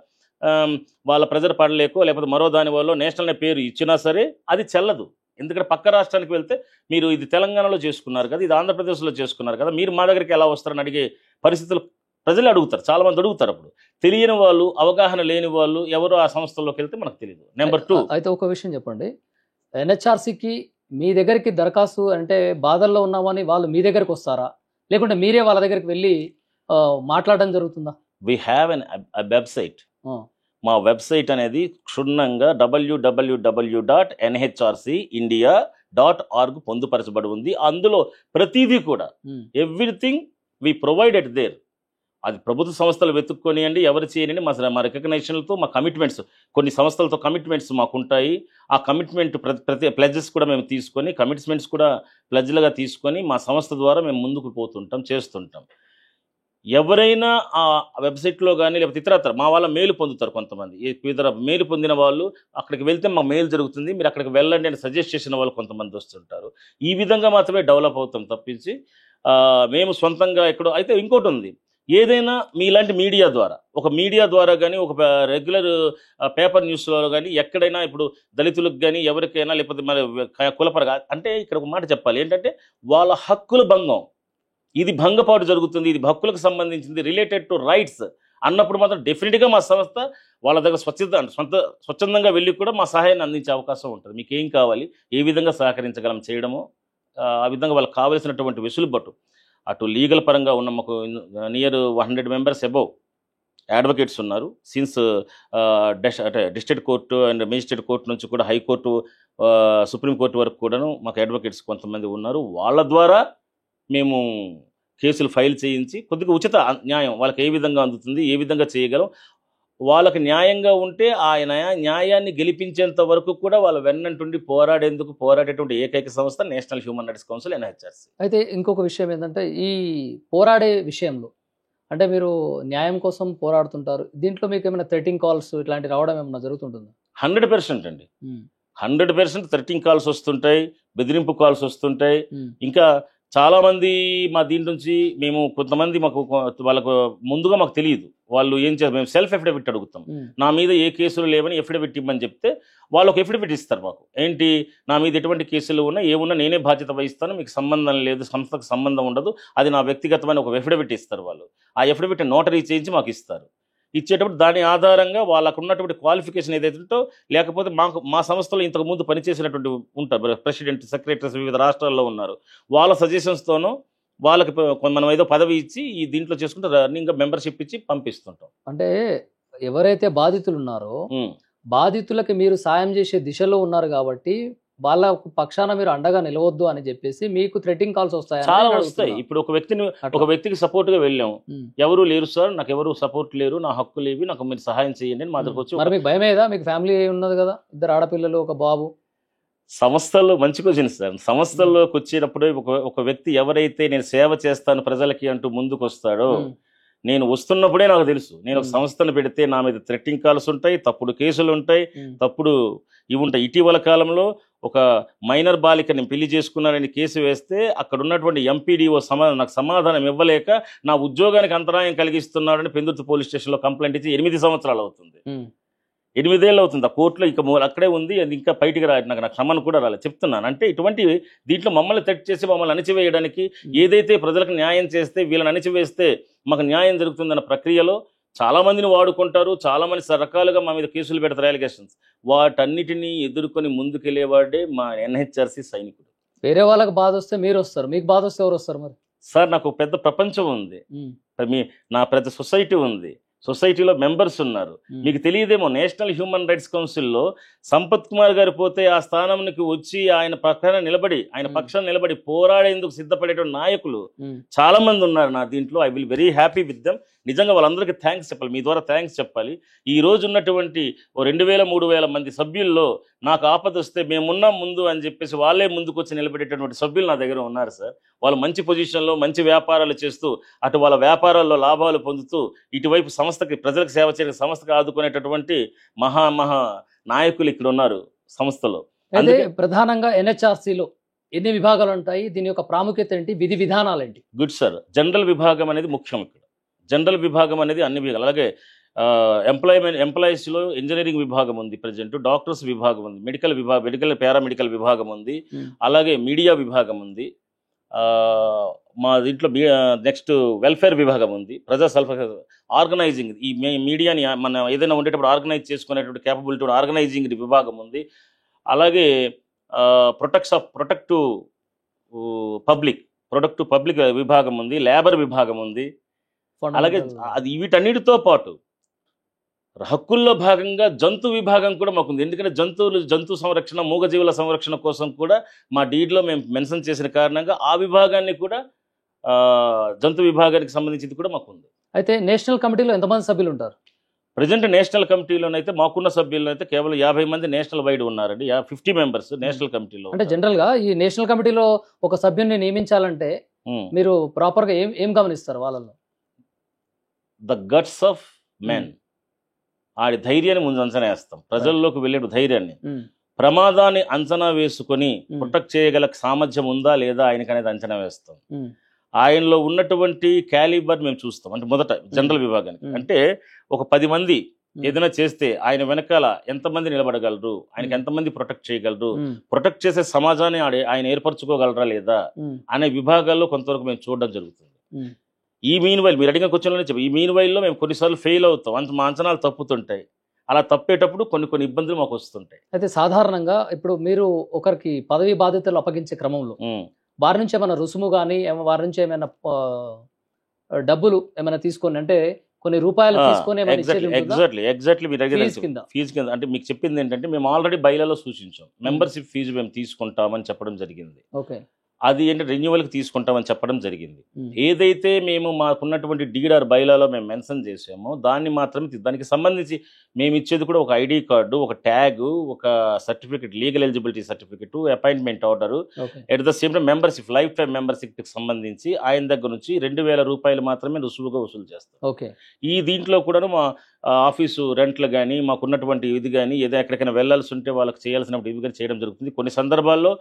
వాళ్ళ ప్రెజర్ పడలేకో లేకపోతే మరో దాని వల్ల నేషనల్ పేరు ఇచ్చినా సరే అది చెల్లదు. ఎందుకంటే పక్క రాష్ట్రానికి వెళ్తే మీరు ఇది తెలంగాణలో చేసుకున్నారు కదా, ఇది ఆంధ్రప్రదేశ్లో చేసుకున్నారు కదా, మీరు మా దగ్గరికి ఎలా వస్తారని అడిగే పరిస్థితులు ప్రజలు అడుగుతారు, చాలామంది అడుగుతారు. అప్పుడు తెలియని వాళ్ళు, అవగాహన లేని వాళ్ళు ఎవరు ఆ సంస్థల్లోకి వెళ్తే మనకు తెలియదు. నెంబర్ 2 అయితే ఒక విషయం చెప్పండి, ఎన్హెచ్ఆర్సీకి మీ దగ్గరికి దరఖాస్తు అంటే బాధల్లో ఉన్నామని వాళ్ళు మీ దగ్గరికి వస్తారా, లేకుంటే మీరే వాళ్ళ దగ్గరికి వెళ్ళి మాట్లాడడం జరుగుతుందా? We have website. మా వెబ్సైట్ అనేది క్షుణ్ణంగా www.nhrcindia.org పొందుపరచబడి ఉంది. అందులో ప్రతిదీ కూడా ఎవ్రీథింగ్ వి ప్రొవైడెడ్ దేర్. అది ప్రభుత్వ సంస్థలు వెతుక్కొనియండి, ఎవరు చేయనండి, మా రికగ్నైజేషన్లతో మా కమిట్మెంట్స్, కొన్ని సంస్థలతో కమిట్మెంట్స్ మాకు ఉంటాయి. ఆ కమిట్మెంట్ ప్రతి ప్లెజెస్ కూడా మేము తీసుకొని, కమిట్మెంట్స్ కూడా ప్లెజ్లుగా తీసుకొని మా సంస్థ ద్వారా మేము ముందుకు పోతుంటాం, చేస్తుంటాం. ఎవరైనా ఆ వెబ్సైట్లో కానీ లేకపోతే ఇతరత్ర మా వాళ్ళ మెయిల్ పొందుతారు కొంతమంది. ఇతర మెయిల్ పొందిన వాళ్ళు అక్కడికి వెళ్తే మా మెయిల్ జరుగుతుంది, మీరు అక్కడికి వెళ్ళండి అని సజెస్ట్ చేసిన వాళ్ళు కొంతమంది వస్తుంటారు. ఈ విధంగా మాత్రమే డెవలప్ అవుతాం తప్పించి మేము సొంతంగా ఎక్కడో. అయితే ఇంకోటి ఉంది, ఏదైనా మీలాంటి మీడియా ద్వారా, ఒక మీడియా ద్వారా కానీ ఒక రెగ్యులర్ పేపర్ న్యూస్లో కానీ ఎక్కడైనా ఇప్పుడు దళితులకు కానీ ఎవరికైనా లేకపోతే మరి కులపరగా అంటే ఇక్కడ ఒక మాట చెప్పాలి ఏంటంటే వాళ్ళ హక్కుల భంగం, ఇది భంగపాటు జరుగుతుంది, ఇది హక్కులకు సంబంధించింది, రిలేటెడ్ టు రైట్స్ అన్నప్పుడు మాత్రం డెఫినెట్గా మా సంస్థ వాళ్ళ దగ్గర స్వచ్ఛందంగా వెళ్ళి కూడా మా సహాయాన్ని అందించే అవకాశం ఉంటుంది. మీకు ఏం కావాలి, ఏ విధంగా సహకరించగలం చేయడము, ఆ విధంగా వాళ్ళకి కావలసినటువంటి వెసులుబాటు అటు లీగల్ పరంగా ఉన్న మాకు నియర్ 100 మెంబర్స్ అబౌవ్ అడ్వకేట్స్ ఉన్నారు. సిన్స్ అంటే district court and magistrate court నుంచి కూడా హైకోర్టు, సుప్రీంకోర్టు వరకు కూడాను మాకు అడ్వకేట్స్ కొంతమంది ఉన్నారు. వాళ్ళ ద్వారా మేము కేసులు ఫైల్ చేయించి కొద్దిగా ఉచిత న్యాయం వాళ్ళకి ఏ విధంగా అందుతుంది, ఏ విధంగా చేయగలం, వాళ్ళకి న్యాయంగా ఉంటే ఆయన న్యాయాన్ని గెలిపించేంత వరకు కూడా వాళ్ళ వెన్నంటుండి పోరాడేటువంటి ఏకైక సంస్థ national human rights council NHRC. అయితే ఇంకొక విషయం ఏంటంటే ఈ పోరాడే విషయంలో అంటే మీరు న్యాయం కోసం పోరాడుతుంటారు, దీంట్లో మీకు ఏమైనా థ్రెటింగ్ కాల్స్ ఇట్లాంటి రావడం ఏమైనా జరుగుతుంటుందా? 100% అండి. 100% థ్రెటింగ్ కాల్స్ వస్తుంటాయి, బెదిరింపు కాల్స్ వస్తుంటాయి. ఇంకా చాలా మంది మా దీని నుంచి మేము కొంతమంది వాళ్ళకు ముందుగా మాకు తెలియదు, వాళ్ళు ఏం చేస్తారు, మేము సెల్ఫ్ ఎఫిడవిట్ అడుగుతాం. నా మీద ఏ కేసులు లేవని ఎఫిడవిట్ ఇవ్వమని చెప్తే వాళ్ళు ఒక ఎఫిడవిట్ ఇస్తారు మాకు. ఏంటి, నా మీద ఎటువంటి కేసులు ఉన్నా ఏమున్నా నేనే బాధ్యత వహిస్తాను, మీకు సంబంధం లేదు, సంస్థకు సంబంధం ఉండదు, అది నా వ్యక్తిగతమైన ఒక ఎఫిడవిట్ ఇస్తారు వాళ్ళు. ఆ ఎఫిడవిట్ నోటరీ చేయించి మాకు ఇస్తారు. ఇచ్చేటప్పుడు దాని ఆధారంగా వాళ్ళకు ఉన్నటువంటి క్వాలిఫికేషన్ ఏదైతే ఉంటో, లేకపోతే మా సంస్థలో ఇంతకుముందు పనిచేసినటువంటి ఉంటారు ప్రెసిడెంట్, సెక్రటరీస్ వివిధ రాష్ట్రాల్లో ఉన్నారు, వాళ్ళ సజెషన్స్తోనూ వాళ్ళకి మనం ఏదో పదవి ఇచ్చి ఈ దీంట్లో చేసుకుంటే రన్నింగ్ మెంబర్షిప్ ఇచ్చి పంపిస్తుంటాం. అంటే ఎవరైతే బాధితులు ఉన్నారో బాధితులకి మీరు సాయం చేసే దిశలో ఉన్నారు కాబట్టి వాళ్ళ పక్షాన మీరు అండగా నిలవద్దు అని చెప్పేసి మీకు థ్రెటింగ్ కాల్స్ వస్తాయి, చాలా వస్తాయి. ఇప్పుడు ఒక వ్యక్తికి సపోర్ట్ గా వెళ్ళాం, ఎవరు లేరు సార్, నాకు ఎవరు సపోర్ట్ లేరు, నా హక్కులు ఏవి, నాకు మీరు సహాయం చేయండి అని మా దగ్గరకు వచ్చి. మరి మీకు భయమేదా? మీకు ఫ్యామిలీ ఉన్నది కదా, 2 ఆడపిల్లలు, ఒక బాబు. సంస్థల్లో మంచి క్వశ్చన్ సార్. సంస్థల్లోకి వచ్చేటప్పుడు ఒక వ్యక్తి ఎవరైతే నేను సేవ చేస్తాను ప్రజలకి అంటూ ముందుకు వస్తాడో, నేను వస్తున్నప్పుడే నాకు తెలుసు, నేను ఒక సంస్థను పెడితే నా మీద థ్రెటింగ్ కాల్స్ ఉంటాయి, తప్పుడు కేసులు ఉంటాయి, తప్పుడు ఇవి ఉంటాయి. ఇటీవల కాలంలో ఒక మైనర్ బాలికని పెళ్లి చేసుకున్నారని కేసు వేస్తే అక్కడ ఉన్నటువంటి ఎంపీడీఓ నాకు సమాధానం ఇవ్వలేక నా ఉద్యోగానికి అంతరాయం కలిగిస్తున్నాడని పెందుర్తి పోలీస్ స్టేషన్లో కంప్లైంట్ ఇచ్చి 8 సంవత్సరాలు అవుతుంది. 8 ఏళ్ళు అవుతుంది. ఆ కోర్టులో ఇంకా అక్కడే ఉంది, అది ఇంకా బయటికి నాకు సమన్ కూడా రాలేదు. చెప్తున్నాను అంటే ఇటువంటి దీంట్లో మమ్మల్ని థ్రెట్ చేసి మమ్మల్ని అణిచివేయడానికి, ఏదైతే ప్రజలకు న్యాయం చేస్తే వీళ్ళని అణిచివేస్తే మాకు న్యాయం జరుగుతుందన్న ప్రక్రియలో చాలా మందిని వాడుకుంటారు, చాలా మంది రకాలుగా మా మీద కేసులు పెడతారు, అలిగేషన్స్. వాటన్నిటినీ ఎదుర్కొని ముందుకెళ్ళేవాడే మా NHRC సైనికుడు. వేరే వాళ్ళకి బాధ వస్తే మీరు వస్తారు, మీకు బాధ వస్తే ఎవరు వస్తారు? మరి సార్ నాకు పెద్ద ప్రపంచం ఉంది, నా పెద్ద సొసైటీ ఉంది, సొసైటీలో మెంబర్స్ ఉన్నారు. మీకు తెలియదేమో, నేషనల్ హ్యూమన్ రైట్స్ కౌన్సిల్లో సంపత్ కుమార్ గారు పోతే ఆ స్థానానికి వచ్చి ఆయన పక్షాన నిలబడి పోరాడేందుకు సిద్ధపడేటువంటి నాయకులు చాలా మంది ఉన్నారు నా దీంట్లో. I will very happy with them. నిజంగా వాళ్ళందరికీ థ్యాంక్స్ చెప్పాలి, మీ ద్వారా థ్యాంక్స్ చెప్పాలి. ఈ రోజు ఉన్నటువంటి 2000-3000 మంది సభ్యుల్లో నాకు ఆపద వస్తే మేమున్నాం ముందు అని చెప్పేసి వాళ్ళే ముందుకు వచ్చి నిలబెట్టేటటువంటి సభ్యులు నా దగ్గర ఉన్నారు సార్. వాళ్ళు మంచి పొజిషన్లో మంచి వ్యాపారాలు చేస్తూ, అటు వాళ్ళ వ్యాపారాల్లో లాభాలు పొందుతూ, ఇటువైపు సంస్థకి ప్రజలకు సేవ చేయడానికి సంస్థకు ఆదుకునేటటువంటి మహా నాయకులు ఇక్కడ ఉన్నారు సంస్థలో. అదే ప్రధానంగా NHRCలో ఎన్ని విభాగాలు ఉంటాయి, దీని యొక్క ప్రాముఖ్యత ఏంటి, విధి విధానాలు ఏంటి? Good sir. జనరల్ విభాగం అనేది ముఖ్యం ఇక్కడ. జనరల్ విభాగం అనేది అన్ని విభాగాలు, అలాగే ఎంప్లాయీస్లో ఇంజనీరింగ్ విభాగం ఉంది, ప్రజెంట్ డాక్టర్స్ విభాగం ఉంది, మెడికల్ పారామెడికల్ విభాగం ఉంది, అలాగే మీడియా విభాగం ఉంది, మా దీంట్లో నెక్స్ట్ వెల్ఫేర్ విభాగం ఉంది, ప్రజా ఆర్గనైజింగ్, ఈ మీడియాని మనం ఏదైనా ఉండేటప్పుడు ఆర్గనైజ్ చేసుకునేటువంటి కేపబిలిటీ ఆర్గనైజింగ్ విభాగం ఉంది, అలాగే ప్రొటెక్టివ్ పబ్లిక్ విభాగం ఉంది, లేబర్ విభాగం ఉంది. అలాగే అది వీటన్నిటితో పాటు హక్కుల్లో భాగంగా జంతు విభాగం కూడా మాకుంది. ఎందుకంటే జంతు సంరక్షణ, మూగజీవుల సంరక్షణ కోసం కూడా మా డీడ్లో మేము మెన్షన్ చేసిన కారణంగా ఆ విభాగాన్ని కూడా, జంతు విభాగానికి సంబంధించింది కూడా మాకుంది. అయితే నేషనల్ కమిటీలో ఎంతమంది సభ్యులు ఉంటారు? ప్రజెంట్ నేషనల్ కమిటీలోనైతే మాకున్న సభ్యుల్లో అయితే కేవలం 50 మంది నేషనల్ వైడ్ ఉన్నారండి. 50 మెంబర్స్ నేషనల్ కమిటీలో. అంటే జనరల్ గా ఈ నేషనల్ కమిటీలో ఒక సభ్యుని నియమించాలంటే మీరు ప్రాపర్ గా ఏం గమనిస్తారు వాళ్ళలో? ద గట్స్ ఆఫ్ మెన్, ఆడి ధైర్యాన్ని ముందు అంచనా వేస్తాం. ప్రజల్లోకి వెళ్ళే ధైర్యాన్ని, ప్రమాదాన్ని అంచనా వేసుకొని ప్రొటెక్ట్ చేయగల సామర్థ్యం ఉందా లేదా ఆయనకి అనేది అంచనా వేస్తాం. ఆయనలో ఉన్నటువంటి క్యాలిబర్ మేము చూస్తాం. అంటే మొదట జనరల్ విభాగానికి అంటే ఒక 10 మంది ఏదైనా చేస్తే ఆయన వెనకాల ఎంతమంది నిలబడగలరు, ఆయనకి ఎంతమంది ప్రొటెక్ట్ చేయగలరు, ప్రొటెక్ట్ చేసే సమాజాన్ని ఆయన ఏర్పరచుకోగలరా లేదా అనే విభాగాల్లో కొంతవరకు మేము చూడడం జరుగుతుంది. ఈ మీన్ వైల్ మీరు అడిగిన క్వశ్చన్లోనే చెప్పి, ఈ మీన్ వైల్లో మేము కొన్నిసార్లు ఫెయిల్ అవుతాం, మా అంచనాలు తప్పుతుంటాయి. అలా తప్పేటప్పుడు కొన్ని ఇబ్బందులు మాకు వస్తుంటాయి. అయితే సాధారణంగా ఇప్పుడు మీరు ఒకరికి పదవి బాధ్యతలు అప్పగించే క్రమంలో వారి నుంచి ఏమైనా రుసుము కానీ వారి నుంచి ఏమైనా డబ్బులు ఏమైనా తీసుకొని, అంటే కొన్ని రూపాయలు తీసుకొని ఎగ్జాక్ట్లీ మీరు ఫీజు కింద ఫీజు కింద అంటే మీకు చెప్పింది ఏంటంటే మేము ఆల్రెడీ బైలాలో సూచించాం మెంబర్షిప్ ఫీజు మేము తీసుకుంటామని చెప్పడం జరిగింది. ఓకే, అది ఏంటంటే రెన్యువల్కి తీసుకుంటామని చెప్పడం జరిగింది. ఏదైతే మేము మాకున్నటువంటి డీడార్ బైలాలో మేము మెన్షన్ చేసామో దాన్ని మాత్రమే, దానికి సంబంధించి మేము ఇచ్చేది కూడా ఒక ఐడి కార్డు, ఒక ట్యాగ్, ఒక certificate, legal eligibility certificate, appointment order, at the same time membership, life time మెంబర్షిప్కి సంబంధించి ఆయన దగ్గర నుంచి 2,000 రూపాయలు మాత్రమే రుసుముగా వసూలు చేస్తాం. ఓకే, ఈ దీంట్లో కూడాను మా ఆఫీసు రెంట్లు కానీ మాకున్నటువంటి ఇది కానీ ఏదైనా ఎక్కడికైనా వెళ్ళాల్సి ఉంటే వాళ్ళకి చేయాల్సినప్పుడు ఇవి కానీ చేయడం జరుగుతుంది. కొన్ని సందర్భాల్లో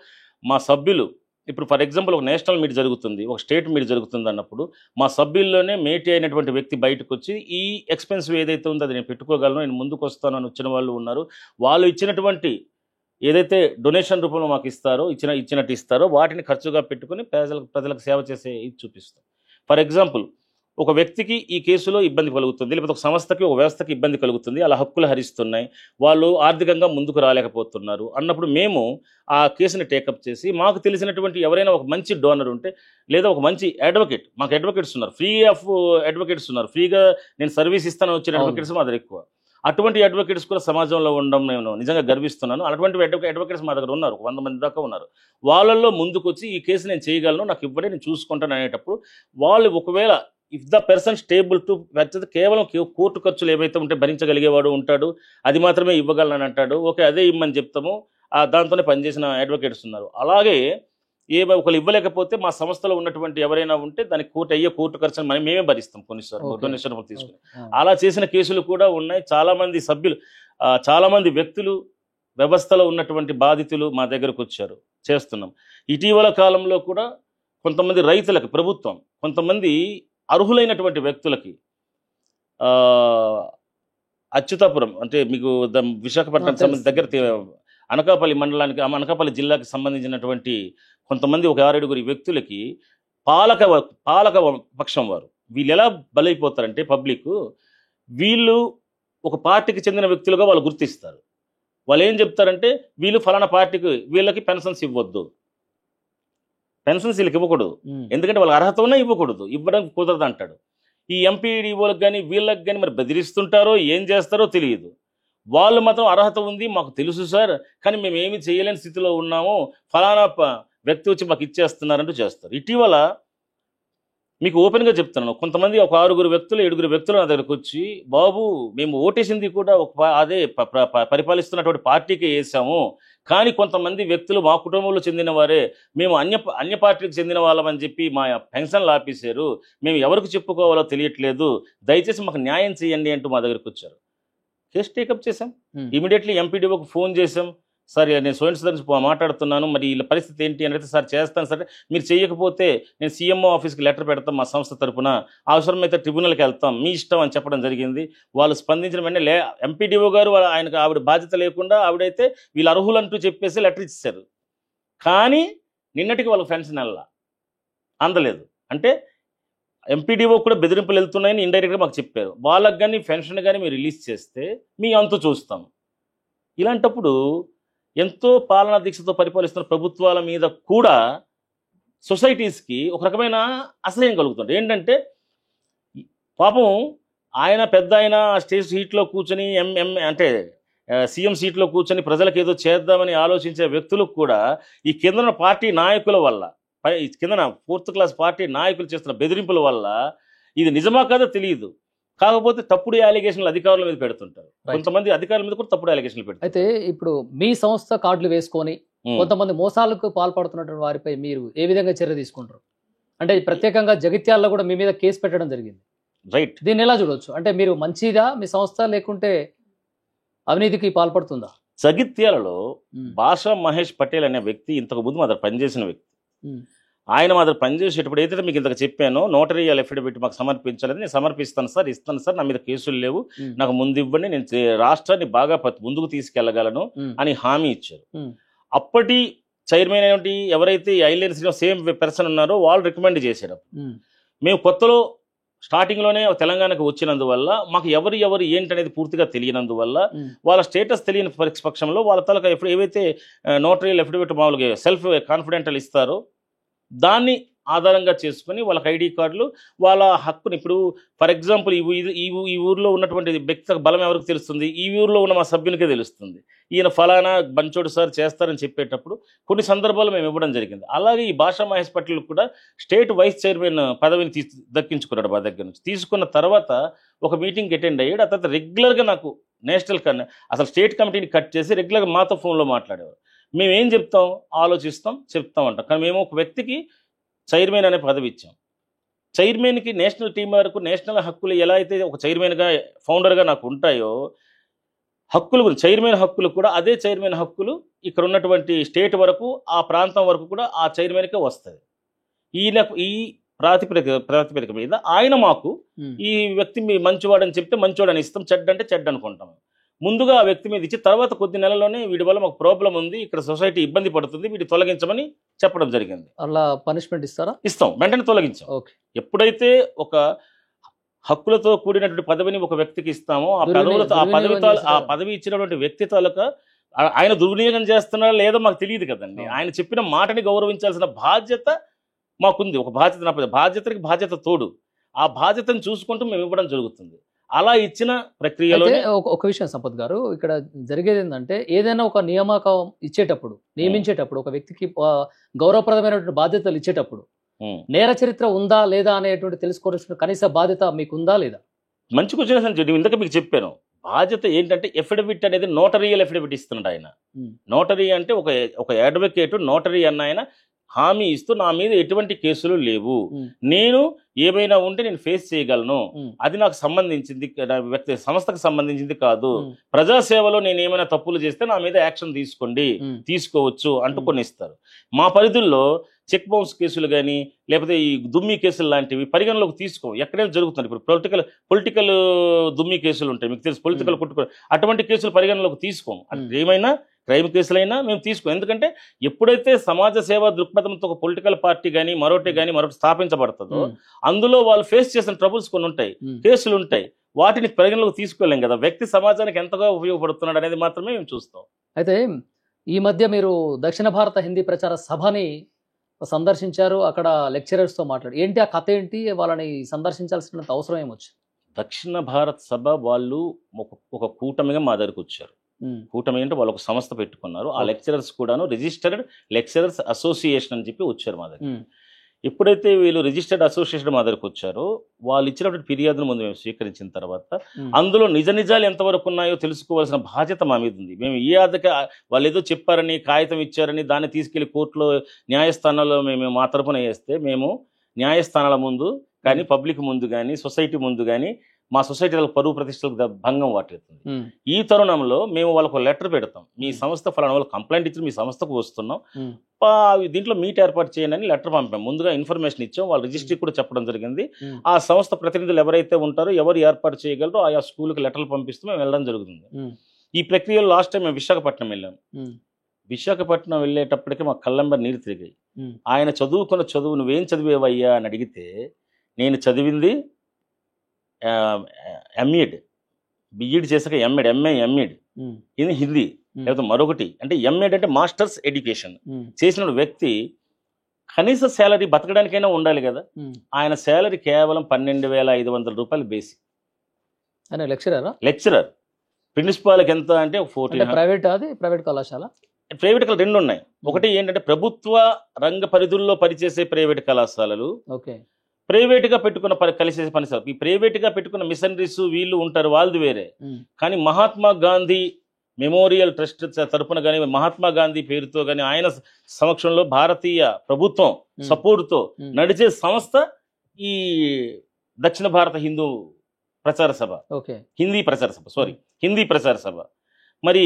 మా సభ్యులు, ఇప్పుడు ఫర్ ఎగ్జాంపుల్ ఒక నేషనల్ మీట్ జరుగుతుంది, ఒక స్టేట్ మీట్ జరుగుతుంది అన్నప్పుడు మా సభ్యుల్లోనే మేటీ అయినటువంటి వ్యక్తి బయటకు వచ్చి ఈ ఎక్స్పెన్సివ్ ఏదైతే ఉందో అది నేను పెట్టుకోగలను, నేను ముందుకు వస్తాను అని వచ్చిన వాళ్ళు ఉన్నారు. వాళ్ళు ఇచ్చినటువంటి ఏదైతే డొనేషన్ రూపంలో మాకు ఇస్తారో, ఇచ్చినట్టు ఇస్తారో వాటిని ఖర్చుగా పెట్టుకుని ప్రజలకు సేవ చేసే ఇది చూపిస్తాం. ఫర్ ఎగ్జాంపుల్ ఒక వ్యక్తికి ఈ కేసులో ఇబ్బంది కలుగుతుంది, లేకపోతే ఒక సంస్థకి, ఒక వ్యవస్థకి ఇబ్బంది కలుగుతుంది, అలా హక్కులు హరిస్తున్నాయి, వాళ్ళు ఆర్థికంగా ముందుకు రాలేకపోతున్నారు అన్నప్పుడు మేము ఆ కేసుని టేకప్ చేసి మాకు తెలిసినటువంటి ఎవరైనా ఒక మంచి డోనర్ ఉంటే, లేదా ఒక మంచి అడ్వకేట్, మాకు అడ్వకేట్స్ ఉన్నారు, ఫ్రీ ఆఫ్ అడ్వకేట్స్ ఉన్నారు, ఫ్రీగా నేను సర్వీస్ ఇస్తాను వచ్చిన అడ్వకేట్స్ మా దగ్గర ఎక్కువ. అటువంటి అడ్వకేట్స్ కూడా సమాజంలో ఉండడం నేను నిజంగా గర్విస్తున్నాను. అటువంటి అడ్వకేట్స్ మా దగ్గర ఉన్నారు, 100 మంది దాకా ఉన్నారు. వాళ్ళల్లో ముందుకు వచ్చి ఈ కేసు నేను చేయగలను, నాకు ఇవ్వడే, నేను చూసుకుంటాను అనేటప్పుడు వాళ్ళు ఒకవేళ if the person stable to కేవలం కోర్టు ఖర్చులు ఏవైతే ఉంటే భరించగలిగేవాడు ఉంటాడు, అది మాత్రమే ఇవ్వగలను అంటాడు, ఓకే అదే ఇమ్మని చెప్తాము, దాంతోనే పనిచేసిన అడ్వకేట్స్ ఉన్నారు. అలాగే ఒకళ్ళు ఇవ్వలేకపోతే మా సంస్థలో ఉన్నటువంటి ఎవరైనా ఉంటే దానికి కోర్టు ఖర్చును మేమే భరిస్తాం కొన్నిసార్లు డొనేషన్ తీసుకుని. అలా చేసిన కేసులు కూడా ఉన్నాయి. చాలామంది సభ్యులు, చాలామంది వ్యక్తులు, వ్యవస్థలో ఉన్నటువంటి బాధితులు మా దగ్గరకు వచ్చారు, చేస్తున్నాం. ఇటీవల కాలంలో కూడా కొంతమంది రైతులకు ప్రభుత్వం, కొంతమంది అర్హులైనటువంటి వ్యక్తులకి అచ్యుతాపురం అంటే మీకు విశాఖపట్నం సంబంధించిన దగ్గర అనకాపల్లి మండలానికి, అనకాపల్లి జిల్లాకి సంబంధించినటువంటి కొంతమంది ఒక 6-7 వ్యక్తులకి పాలక పక్షం వారు వీళ్ళు ఎలా బలైపోతారంటే పబ్లిక్, వీళ్ళు ఒక పార్టీకి చెందిన వ్యక్తులుగా వాళ్ళు గుర్తిస్తారు. వాళ్ళు ఏం చెప్తారంటే వీళ్ళు ఫలానా పార్టీకి, వీళ్ళకి పెన్షన్స్ ఇవ్వద్దు, పెన్షన్స్ వీళ్ళకి ఇవ్వకూడదు, ఎందుకంటే వాళ్ళకి అర్హత ఉన్నా ఇవ్వకూడదు, ఇవ్వడం కుదరదు అంటాడు. ఈ ఎంపీడీఓలకు కానీ వీళ్ళకి కానీ మరి బెదిరిస్తుంటారో ఏం చేస్తారో తెలియదు. వాళ్ళు మాత్రం అర్హత ఉంది, మాకు తెలుసు సార్, కానీ మేము ఏమి చేయలేని స్థితిలో ఉన్నాము, ఫలానా వ్యక్తి వచ్చి మాకు ఇచ్చేస్తున్నారంటూ చేస్తారు. ఇటీవల మీకు ఓపెన్గా చెప్తున్నాను, కొంతమంది ఒక 6 వ్యక్తులు 7 వ్యక్తులు నా దగ్గరకు వచ్చి, బాబు మేము ఓటేసింది కూడా అదే పరిపాలిస్తున్నటువంటి పార్టీకి వేసాము, కానీ కొంతమంది వ్యక్తులు మా కుటుంబంలో చెందిన వారే, మేము అన్య పార్టీకి చెందిన వాళ్ళమని చెప్పి మా పెన్షన్లు ఆపేశారు, మేము ఎవరికి చెప్పుకోవాలో తెలియట్లేదు, దయచేసి మాకు న్యాయం చేయండి అంటూ మా దగ్గరకు వచ్చారు. కేసు టేకప్ చేసాం. ఇమీడియట్లీ ఎంపీడీఓకి ఫోన్ చేసాం, సార్ నేను సోయన్స్ మాట్లాడుతున్నాను, మరి వీళ్ళ పరిస్థితి ఏంటి అని అయితే, సార్ చేస్తాను సార్, మీరు చేయకపోతే నేను సీఎంఓ ఆఫీస్కి లెటర్ పెడతాం మా సంస్థ తరఫున, అవసరమైతే ట్రిబ్యునల్కి వెళ్తాం, మీ ఇష్టం అని చెప్పడం జరిగింది. వాళ్ళు స్పందించిన వెంటనే ఎంపీడీఓ గారు ఆవిడ బాధ్యత లేకుండా ఆవిడైతే వీళ్ళు అర్హులంటూ చెప్పేసి లెటర్ ఇచ్చారు. కానీ నిన్నటికి వాళ్ళకి పెన్షన్ అందలేదు. అంటే ఎంపీడీఓ కూడా బెదిరింపులు వెళ్తున్నాయని ఇండైరెక్ట్గా మాకు చెప్పారు. వాళ్ళకి కానీ పెన్షన్ కానీ మీరు రిలీజ్ చేస్తే మీ అంతు చూస్తాం. ఇలాంటప్పుడు ఎంతో పాలనా దీక్షతో పరిపాలిస్తున్న ప్రభుత్వాల మీద కూడా సొసైటీస్కి ఒక రకమైన అసహ్యం కలుగుతుంది. ఏంటంటే పాపం ఆయన పెద్ద ఆయన స్టేజ్ సీట్లో కూర్చొని అంటే సీఎం సీట్లో కూర్చొని ప్రజలకు ఏదో చేద్దామని ఆలోచించే వ్యక్తులకు కూడా ఈ కిందన పార్టీ నాయకుల వల్ల, కిందన 4th క్లాస్ పార్టీ నాయకులు చేస్తున్న బెదిరింపుల వల్ల ఇది నిజమా కాదో తెలియదు. కాకపోతే తప్పుడు అలిగేషన్లు అధికారుల మీద పెడుతుంటారు, కొంతమంది అధికారుల మీద కూడా తప్పుడు అలిగేషన్లు పెడతారు. అయితే ఇప్పుడు మీ సంస్థ కార్డులు వేసుకొని కొంతమంది మోసాలకు పాల్పడుతున్నటువంటి వారిపై మీరు ఏ విధంగా చర్య తీసుకుంటారు? అంటే ప్రత్యేకంగా జగిత్యాలలో కూడా మీ మీద కేసు పెట్టడం జరిగింది, రైట్? దీన్ని ఎలా చూడవచ్చు? అంటే మీరు మంచిదా మీ సంస్థ, లేకుంటే అవినీతికి పాల్పడుతుందా? జగిత్యాలలో భాషా మహేష్ పటేల్ అనే వ్యక్తి ఇంతకు ముందు మా దగ్గర పనిచేసిన వ్యక్తి. ఆయన మా దగ్గర పనిచేసేటప్పుడు ఏదైతే మీకు ఇంతకు చెప్పానో నోటరియల్ అఫిడవిట్ మాకు సమర్పించాలని, నేను సమర్పిస్తాను సార్, ఇస్తాను సార్, నా మీద కేసులు లేవు, నాకు ముందు ఇవ్వండి, నేను రాష్ట్రాన్ని బాగా ముందుకు తీసుకెళ్లగలను అని హామీ ఇచ్చారు. అప్పటి చైర్మన్ అయినటువంటి ఎవరైతే ఐలైన్ సేమ్ పర్సన్ ఉన్నారో వాళ్ళు రికమెండ్ చేశారు. మేము కొత్తలో స్టార్టింగ్లోనే తెలంగాణకు వచ్చినందువల్ల మాకు ఎవరు ఏంటనేది పూర్తిగా తెలియనందువల్ల, వాళ్ళ స్టేటస్ తెలియని పక్షంలో వాళ్ళ తలక ఏవైతే నోటరియల్ అఫిడవిట్ మామూలుగా సెల్ఫ్ కాన్ఫిడెంటల్ ఇస్తారో దాన్ని ఆధారంగా చేసుకొని వాళ్ళకి ఐడి కార్డులు వాళ్ళ హక్కుని ఇప్పుడు ఫర్ ఎగ్జాంపుల్ ఈ ఊర్లో ఉన్నటువంటి వ్యక్తి బలం ఎవరికి తెలుస్తుంది, ఈ ఊర్లో ఉన్న మా సభ్యునికే తెలుస్తుంది. ఈయన ఫలానా బంచోడు సార్ చేస్తారని చెప్పేటప్పుడు కొన్ని సందర్భాలు మేము ఇవ్వడం జరిగింది. అలాగే ఈ భాషా మహేష్ పటేల్ కూడా స్టేట్ వైస్ చైర్మన్ పదవిని దక్కించుకున్నాడు మా దగ్గర నుంచి. తీసుకున్న తర్వాత ఒక మీటింగ్కి అటెండ్ అయ్యాడు. ఆ తర్వాత రెగ్యులర్గా నాకు నేషనల్ అసలు స్టేట్ కమిటీని కట్ చేసి రెగ్యులర్గా మాతో ఫోన్లో మాట్లాడేవారు. మేము ఏం చెప్తాం, ఆలోచిస్తాం, చెప్తాం అంటాం. కానీ మేము ఒక వ్యక్తికి చైర్మన్ అనే పదవి ఇచ్చాం. చైర్మన్కి నేషనల్ టీం వరకు నేషనల్ హక్కులు ఎలా అయితే ఒక చైర్మన్గా ఫౌండర్గా నాకు ఉంటాయో, హక్కులు చైర్మన్ హక్కులు కూడా అదే చైర్మన్ హక్కులు ఇక్కడ ఉన్నటువంటి స్టేట్ వరకు ఆ ప్రాంతం వరకు కూడా ఆ చైర్మన్కే వస్తుంది. ఈ ప్రాతిపదిక మీద ఆయన మాకు ఈ వ్యక్తి మీ మంచివాడని చెప్తే మంచివాడని ఇస్తాం, చెడ్డ అంటే చెడ్డ అనుకుంటాం. ముందుగా ఆ వ్యక్తి మీద ఇచ్చి తర్వాత కొద్ది నెలల్లోనే వీడి వల్ల మాకు ప్రాబ్లం ఉంది, ఇక్కడ సొసైటీ ఇబ్బంది పడుతుంది, వీటి తొలగించమని చెప్పడం జరిగింది. అలా పనిష్మెంట్ ఇస్తారా? ఇస్తాం, వెంటనే తొలగించాం. ఎప్పుడైతే ఒక హక్కులతో కూడినటువంటి పదవిని ఒక వ్యక్తికి ఇస్తామో ఆ పదవి ఇచ్చినటువంటి వ్యక్తి తాలూకా ఆయన దుర్వినియోగం చేస్తున్నాడా లేదో మాకు తెలియదు కదండి. ఆయన చెప్పిన మాటని గౌరవించాల్సిన బాధ్యత మాకుంది. ఒక బాధ్యత నా బాధ్యతకి బాధ్యత తోడు ఆ బాధ్యతను చూసుకుంటూ మేము ఇవ్వడం జరుగుతుంది. అలా ఇచ్చిన ప్రక్రియలో ఒక విషయం సంపత్ గారు, ఇక్కడ జరిగేది ఏంటంటే ఏదైనా ఒక నియామకం నియమించేటప్పుడు ఒక వ్యక్తికి గౌరవప్రదమైనటువంటి బాధ్యతలు ఇచ్చేటప్పుడు నేర చరిత్ర ఉందా లేదా అనేటువంటి తెలుసుకోవాల్సిన కనీస బాధ్యత మీకుందా లేదా? మంచి క్వశ్చన్ అండి. ఇందాక మీకు చెప్పాను, బాధ్యత ఏంటంటే ఎఫిడవిట్ అనేది నోటరియల్ ఎఫిడవిట్ ఇస్తున్నాడు ఆయన. నోటరీ అంటే ఒక అడ్వకేట్ నోటరీ అన్న ఆయన హామీ ఇస్తూ నా మీద ఎటువంటి కేసులు లేవు, నేను ఏమైనా ఉంటే నేను ఫేస్ చేయగలను, అది నాకు సంబంధించింది వ్యక్తి సంస్థకు సంబంధించింది కాదు, ప్రజాసేవలో నేను ఏమైనా తప్పులు చేస్తే నా మీద యాక్షన్ తీసుకోవచ్చు అంటూ కొన్ని ఇస్తారు. మా పరిధుల్లో చెక్ బౌన్స్ కేసులు కానీ లేకపోతే ఈ దుమ్మి కేసులు లాంటివి పరిగణలోకి తీసుకో. ఎక్కడైనా జరుగుతుంది. ఇప్పుడు పొలిటికల్ దుమ్మి కేసులు ఉంటాయి, మీకు తెలుసు, పొలిటికల్ అటువంటి కేసులు పరిగణలోకి తీసుకోము. ఏమైనా క్రైమ్ కేసులైనా మేము తీసుకోం. ఎందుకంటే ఎప్పుడైతే సమాజ సేవా దృక్పథంతో ఒక పొలిటికల్ పార్టీ కానీ మరొకటి స్థాపించబడుతుందో అందులో వాళ్ళు ఫేస్ చేసిన ట్రబుల్స్ కొన్ని ఉంటాయి, కేసులు ఉంటాయి, వాటిని పరిగణలోకి తీసుకోలేం కదా. వ్యక్తి సమాజానికి ఎంతగా ఉపయోగపడుతున్నాడు అనేది మాత్రమే మేము చూస్తాం. అయితే ఈ మధ్య మీరు దక్షిణ భారత హిందీ ప్రచార సభని సందర్శించారు, అక్కడ లెక్చరర్స్తో మాట్లాడు. ఏంటి ఆ కథ ఏంటి? వాళ్ళని సందర్శించాల్సినంత అవసరం ఏమొచ్చింది? దక్షిణ భారత్ సభ వాళ్ళు ఒక కూటమిగా మా దగ్గరకు వచ్చారు. కూటమి అంటే వాళ్ళు ఒక సంస్థ పెట్టుకున్నారు. ఆ లెక్చరర్స్ కూడాను రిజిస్టర్డ్ లెక్చరర్స్ అసోసియేషన్ అని చెప్పి వచ్చారు మా దగ్గర. ఎప్పుడైతే వీళ్ళు రిజిస్టర్డ్ అసోసియేషన్ మా దగ్గరకు వచ్చారో వాళ్ళు ఇచ్చినటువంటి ఫిర్యాదును ముందు మేము స్వీకరించిన తర్వాత అందులో నిజాలు ఎంతవరకు ఉన్నాయో తెలుసుకోవాల్సిన బాధ్యత మా మీద ఉంది. మేము ఈ వాళ్ళు ఏదో చెప్పారని కాగితం ఇచ్చారని దాన్ని తీసుకెళ్లి కోర్టులో న్యాయస్థానాల్లో మేము మా తరపున వేస్తే మేము న్యాయస్థానాల ముందు కానీ పబ్లిక్ ముందు కానీ సొసైటీ ముందు కానీ మా సొసైటీలకు పరువు ప్రతిష్టలకు భంగం వాటిల్లుతుంది. ఈ తరుణంలో మేము వాళ్ళకు లెటర్ పెడతాం, మీ సంస్థ ఫలానా వాళ్ళు కంప్లైంట్ ఇచ్చి మీ సంస్థకు వస్తున్నాం, దీంట్లో మీట్ ఏర్పాటు చేయండి అని లెటర్ పంపాం. ముందుగా ఇన్ఫర్మేషన్ ఇచ్చాం, వాళ్ళ రిజిస్ట్రీ కూడా చెప్పడం జరిగింది. ఆ సంస్థ ప్రతినిధులు ఎవరైతే ఉంటారో ఎవరు ఏర్పాటు చేయగలరో ఆయా స్కూల్కి లెటర్లు పంపిస్తూ మేము వెళ్ళడం జరుగుతుంది. ఈ ప్రక్రియలో లాస్ట్ టైం మేము విశాఖపట్నం వెళ్ళాం. విశాఖపట్నం వెళ్ళేటప్పటికి మా కళ్ళంబర్ నీరు తిరిగాయి. ఆయన చదువుకున్న చదువు నువ్వేం చదివేవయ్యా అని అడిగితే నేను చదివింది ఎంఈడ్, బిఈడి చేసాక ఎంఏడ్, ఎంఏ ఎంఈడ్, ఇది హిందీ, లేకపోతే మరొకటి అంటే ఎంఏడ్ అంటే మాస్టర్స్ ఎడ్యుకేషన్ చేసిన వ్యక్తి కనీస శాలరీ బతకడానికైనా ఉండాలి కదా. ఆయన శాలరీ కేవలం 12,500 రూపాయలు బేసిక్. లెక్చరర్. ప్రిన్సిపాల్కి ఎంత అంటే 14. ప్రైవేట్ కళాశాల, ప్రైవేట్ రెండు ఉన్నాయి. ఒకటి ఏంటంటే ప్రభుత్వ రంగ పరిధుల్లో పనిచేసే ప్రైవేట్ కళాశాలలు, ప్రైవేట్గా పెట్టుకున్న కలిసే పనిసార్. ఈ ప్రైవేట్గా పెట్టుకున్న మిషనరీస్ వీళ్ళు ఉంటారు, వాళ్ళది వేరే. కానీ మహాత్మా గాంధీ మెమోరియల్ ట్రస్ట్ తరఫున కానీ మహాత్మా గాంధీ పేరుతో కానీ ఆయన సమక్షంలో భారతీయ ప్రభుత్వం సపోర్టుతో నడిచే సంస్థ ఈ దక్షిణ భారత హిందూ ప్రచార సభ, హిందీ ప్రచార సభ. మరి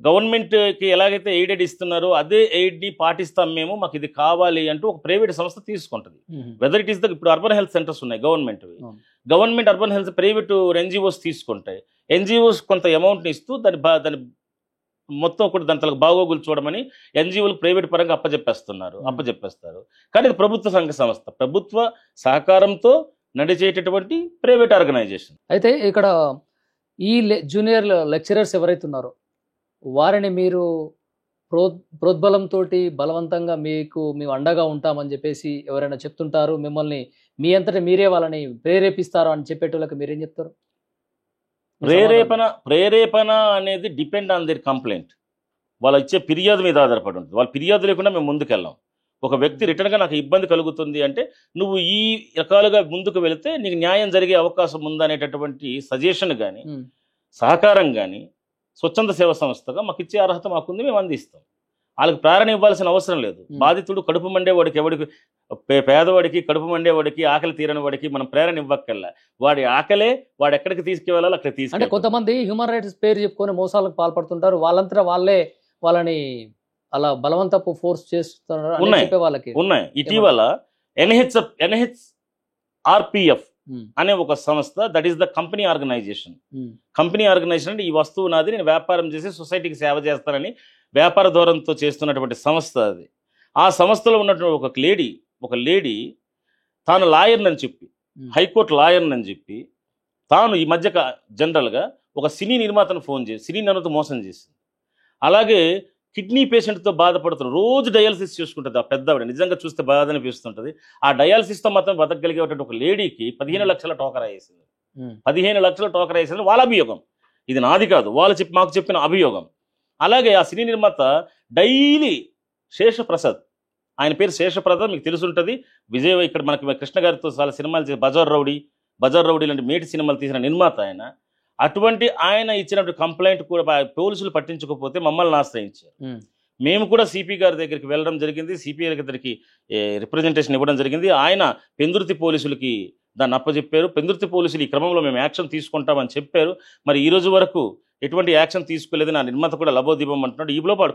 గవర్నమెంట్కి ఎలాగైతే ఎయిడెడ్ ఇస్తున్నారో అదే ఎయిడ్ని పాటిస్తాం మేము, మాకు ఇది కావాలి అంటూ ఒక ప్రైవేట్ సంస్థ తీసుకుంటుంది. వెదర్ ఇట్ ఈస్ ఇప్పుడు అర్బన్ హెల్త్ సెంటర్స్ ఉన్నాయి government urban health private NGOs తీసుకుంటాయి. ఎన్జిఓస్ కొంత అమౌంట్ని ఇస్తూ దాని మొత్తం కూడా దాని తలకు బాగోగులు చూడమని ఎన్జిఓలకు ప్రైవేట్ పరంగా అప్పచెప్పేస్తారు. కానీ ఇది ప్రభుత్వ సంస్థ, ప్రభుత్వ సహకారంతో నడిచేటటువంటి ప్రైవేట్ ఆర్గనైజేషన్. అయితే ఇక్కడ ఈ జూనియర్ లెక్చరర్స్ ఎవరైతే ఉన్నారో వారిని మీరు ప్రోద్బలంతో బలవంతంగా మేము అండగా ఉంటామని చెప్పేసి ఎవరైనా చెప్తుంటారు, మిమ్మల్ని మీ అంతటా మీరే వాళ్ళని ప్రేరేపిస్తారు అని చెప్పేటోళ్ళకి మీరేం చెప్తారు? మీ సమాధానం. ప్రేరేపణ అనేది డిపెండ్ ఆన్ దేర్ కంప్లైంట్. వాళ్ళు ఇచ్చే ఫిర్యాదు మీద ఆధారపడి ఉంటుంది. వాళ్ళ ఫిర్యాదు లేకుండా మేము ముందుకెళ్ళాం. ఒక వ్యక్తి రిటర్న్గా నాకు ఇబ్బంది కలుగుతుంది అంటే నువ్వు ఈ రకాలుగా ముందుకు వెళితే నీకు న్యాయం జరిగే అవకాశం ఉందనేటటువంటి సజెషన్ కానీ ఉమ్, సహకారం కానీ స్వచ్ఛంద సేవా సంస్థగా మాకు ఇచ్చే అర్హత మాకుంది, మేము అందిస్తాం. వాళ్ళకి ప్రేరణ ఇవ్వాల్సిన అవసరం లేదు. బాధితుడు కడుపు మండేవాడికి ఎవడికి పేదవాడికి కడుపు మండేవాడికి ఆకలి తీరని వాడికి మనం ప్రేరణ ఇవ్వక్కల్లా. వాడి ఆకలే వాడు ఎక్కడికి తీసుకువెళ్ళాలో అక్కడ అంటే తీసుకెళ్ళి కొంతమంది హ్యూమన్ రైట్స్ పేరు చెప్పుకొని మోసాలకు పాల్పడుతుంటారు, వాళ్ళంతటా వాళ్ళే వాళ్ళని అలా బలవంతపు ఫోర్స్ చేస్తున్నారు అని ఉన్నాయి. చెప్పే వాళ్ళకి. ఉన్నాయి. ఇటీవల NHRPF ఉమ్, అనే ఒక సంస్థ, that is the company organization. Um, company organization అంటే ఈ వస్తువు నాది, నేను వ్యాపారం చేసి సొసైటీకి సేవ చేస్తానని వ్యాపార ధోరణితో చేస్తున్నటువంటి సంస్థ అది. ఆ సంస్థలో ఉన్నటువంటి ఒక లేడీ తాను లాయర్నని చెప్పి, హైకోర్టు లాయర్నని చెప్పి, తాను ఈ మధ్య జనరల్గా ఒక సినీ నిర్మాతను ఫోన్ చేసి సినీ నిర్మాత మోసం చేసింది. అలాగే కిడ్నీ పేషెంట్తో బాధపడుతున్న రోజు డయాలసిస్ చేసుకుంటుంది ఆ పెద్దవిడ. నిజంగా చూస్తే బాధ అనిపిస్తుంటుంది. ఆ డయాలసిస్తో మాత్రం బతకగలిగేటువంటి ఒక లేడీకి 15 లక్షల టోకరా వేసింది. ఉమ్, 15 లక్షల టోకరా వేసింది వాళ్ళ అభియోగం. ఇది నాది కాదు, వాళ్ళు మాకు చెప్పిన అభియోగం. అలాగే ఆ సినీ నిర్మాత డైలీ శేషప్రసాద్, ఆయన పేరు శేషప్రసాద్, మీకు తెలుసుంటుంది. ఇక్కడ మనకి కృష్ణ గారితో చాలా సినిమాలు చేసి బజార్ రౌడీ లాంటి మేటి సినిమాలు తీసిన నిర్మాత ఆయన. అటువంటి ఆయన ఇచ్చినటువంటి కంప్లైంట్ కూడా పోలీసులు పట్టించకపోతే మమ్మల్ని ఆశ్రయించారు. ఉమ్, మేము కూడా సిపి గారి దగ్గరికి వెళ్ళడం జరిగింది. సిపి గారి దగ్గరికి రిప్రజెంటేషన్ ఇవ్వడం జరిగింది. ఆయన పెందుర్తి పోలీసులకి దాన్ని అప్పచెప్పారు. పెందుర్తి పోలీసులు ఈ క్రమంలో మేము యాక్షన్ తీసుకుంటామని చెప్పారు. మరి ఈ రోజు వరకు ఎటువంటి యాక్షన్ తీసుకోలేదు. నా నిర్మాత కూడా లబోదీపం అంటున్నాడు. ఈ లోపల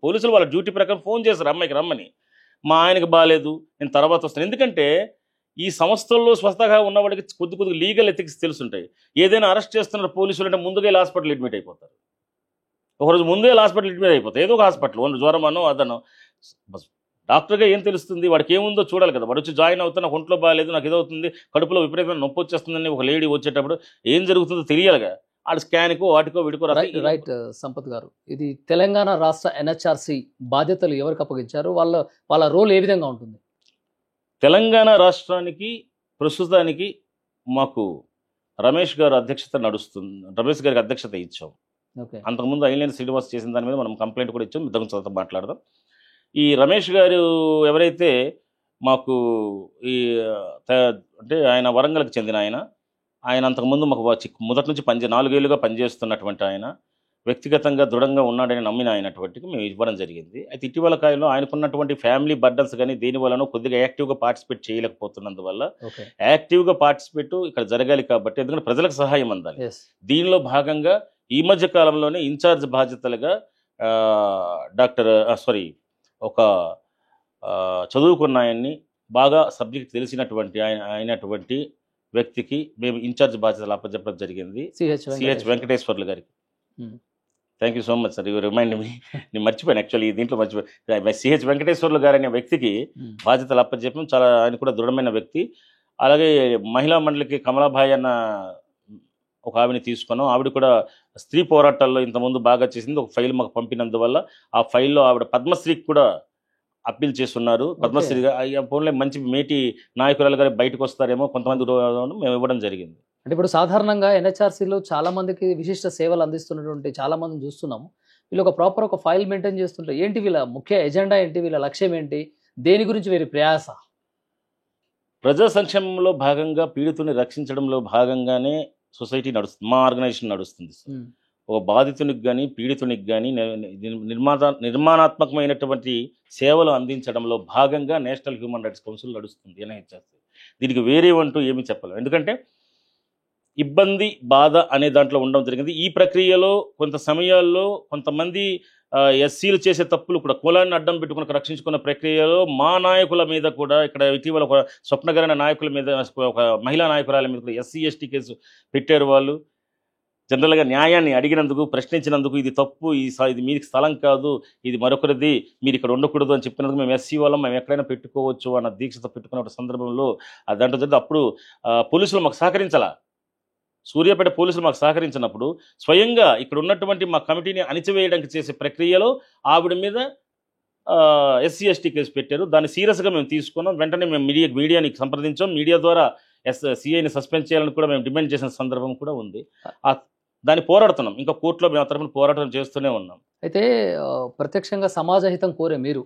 పోలీసులు వాళ్ళ డ్యూటీ ప్రకారం ఫోన్ చేశారు అమ్మాయికి రమ్మని. మా ఆయనకి బాగాలేదు, నేను తర్వాత వస్తాను. ఎందుకంటే ఈ సంస్థల్లో స్వస్థగా ఉన్నవాడికి కొద్ది లీగల్ ఎథిక్స్ తెలుసుంటాయి. ఏదైనా అరెస్ట్ చేస్తున్న పోలీసులు అంటే ముందుగా హాస్పిటల్ అడ్మిట్ అయిపోతారు. ఒకరోజు ముందే హాస్పిటల్ అడ్మిట్ అయిపోతాయి. ఏదో ఒక హాస్పిటల్, ఓన్లీ జ్వరం అనో అదనో. డాక్టర్గా ఏం తెలుస్తుంది, వాడికి ఏముందో చూడాలి కదా. వాడు వచ్చి జాయిన్ అవుతున్నా ఒంట్లో బాగాలేదు, నాకు ఏదవుతుంది, కడుపులో విపరీతమైన నొప్పి వచ్చేస్తుందని ఒక లేడీ వచ్చేటప్పుడు ఏం జరుగుతుందో తెలియాలిగా. ఆడు స్కాన్కో వాటికో వీటికో రైట్ సంపత్ గారు, ఇది తెలంగాణ రాష్ట్ర NHRC బాధ్యతలు ఎవరికి అప్పగించారు, వాళ్ళ రోల్ ఏ విధంగా ఉంటుంది? తెలంగాణ రాష్ట్రానికి ప్రస్తుతానికి మాకు రమేష్ గారు అధ్యక్షత నడుస్తుంది. రమేష్ గారికి అధ్యక్షత ఇచ్చాం. ఓకే, అంతకుముందు ఐలేని శ్రీనివాస్ చేసిన దాని మీద మనం కంప్లైంట్ కూడా ఇచ్చాం. ఇద్దరం తర్వాత మాట్లాడదాం. ఈ రమేష్ గారు ఎవరైతే మాకు అంటే ఆయన వరంగల్కి చెందిన ఆయన అంతకుముందు మాకు మొదటి నుంచి 4 ఏళ్ళుగా పనిచేస్తున్నటువంటి ఆయన, వ్యక్తిగతంగా దృఢంగా ఉన్నాడని నమ్మిన ఆయనటువంటికి మేము ఇవ్వడం జరిగింది. అయితే ఇటీవల కాలంలో ఆయనకున్నటువంటి ఫ్యామిలీ బర్డన్స్ కానీ దేని వలన కొద్దిగా యాక్టివ్గా పార్టిసిపేట్ చేయలేకపోతున్నందువల్ల, యాక్టివ్గా పార్టిసిపేట్ ఇక్కడ జరగాలి కాబట్టి, ఎందుకంటే ప్రజలకు సహాయం అందాలి. దీనిలో భాగంగా ఈ మధ్య కాలంలోనే ఇన్ఛార్జ్ బాధ్యతలుగా ఒక చదువుకున్న ఆయన్ని, బాగా సబ్జెక్ట్ తెలిసినటువంటి అయినటువంటి వ్యక్తికి మేము ఇన్ఛార్జ్ బాధ్యతలు అప్పచెప్పడం జరిగింది. సిహెచ్ వెంకటేశ్వర్లు గారికి. Thank you so much sir, you remind me. నేను మర్చిపోయాను యాక్చువల్లీ, దీంట్లో మర్చిపోయాను. సిహెచ్ వెంకటేశ్వర్లు గారు అనే వ్యక్తికి బాధ్యతలు అప్పచెప్పడం. చాలా ఆయన కూడా దృఢమైన వ్యక్తి. అలాగే మహిళా మండలికి కమలాభాయ్ అన్న ఒక ఆవిడని తీసుకున్నాం. ఆవిడ కూడా స్త్రీ పోరాటాల్లో ఇంతకుముందు బాగా చేసింది. ఒక ఫైల్ మాకు పంపినందువల్ల ఆ ఫైల్లో ఆవిడ పద్మశ్రీకి కూడా అప్పీల్ చేస్తున్నారు. పద్మశ్రీగా ఫోన్లో మంచి మేటి నాయకురాలు గారు బయటకు వస్తారేమో కొంతమంది మేము ఇవ్వడం జరిగింది. అంటే ఇప్పుడు సాధారణంగా NHRCలో చాలా మందికి విశిష్ట సేవలు అందిస్తున్నటువంటి చాలా మందిని చూస్తున్నాము. వీళ్ళు ఒక ప్రాపర్ ఒక ఫైల్ మెయింటైన్ చేస్తుంటారు. ఏంటి వీళ్ళ ముఖ్య ఎజెండా ఏంటి, వీళ్ళ లక్ష్యం ఏంటి, దేని గురించి వీరి ప్రయాస? ప్రజా సంక్షేమంలో భాగంగా పీడితుని రక్షించడంలో భాగంగానే సొసైటీ నడుస్తుంది, మా ఆర్గనైజేషన్ నడుస్తుంది. ఒక బాధితునికి కానీ పీడితునికి కానీ నిర్మాణాత్మకమైనటువంటి సేవలు అందించడంలో భాగంగా నేషనల్ హ్యూమన్ రైట్స్ కౌన్సిల్ నడుస్తుంది NHRC. దీనికి వేరేవంటూ ఏమీ చెప్పలేము. ఎందుకంటే ఇబ్బంది బాధ అనే దాంట్లో ఉండడం జరిగింది. ఈ ప్రక్రియలో కొంత సమయాల్లో కొంతమంది ఎస్సీలు చేసే తప్పులు కూడా కులాన్ని అడ్డం పెట్టుకుని రక్షించుకున్న ప్రక్రియలో మా నాయకుల మీద కూడా, ఇక్కడ ఇటీవల ఒక స్వప్నగరణ నాయకుల మీద, ఒక మహిళా నాయకురాల మీద కూడా SC ST కేసు పెట్టారు. వాళ్ళు జనరల్గా న్యాయాన్ని అడిగినందుకు, ప్రశ్నించినందుకు ఇది తప్పు, ఇది మీకు స్థలం కాదు, ఇది మరొకరిది, మీరు ఇక్కడ ఉండకూడదు అని చెప్పినందుకు మేము SC వాళ్ళం, మేము ఎక్కడైనా పెట్టుకోవచ్చు అన్న దీక్షతో పెట్టుకున్న సందర్భంలో దాంట్లో జరిగింది. అప్పుడు పోలీసులు మాకు సహకరించాలా. సూర్యాపేట పోలీసులు మాకు సహకరించినప్పుడు స్వయంగా ఇక్కడ ఉన్నటువంటి మా కమిటీని అణిచివేయడానికి చేసే ప్రక్రియలో ఆవిడ మీద SC ST కేసు పెట్టారు. దాన్ని సీరియస్గా మేము తీసుకున్నాం. వెంటనే మేము మీడియాని సంప్రదించాం. మీడియా ద్వారా CIని సస్పెండ్ చేయాలని కూడా మేము డిమాండ్ చేసిన సందర్భం కూడా ఉంది. దాన్ని పోరాడుతున్నాం. ఇంకా కోర్టులో మేము తరఫున పోరాటం చేస్తూనే ఉన్నాం. అయితే ప్రత్యక్షంగా సమాజ హితం కోరే మీరు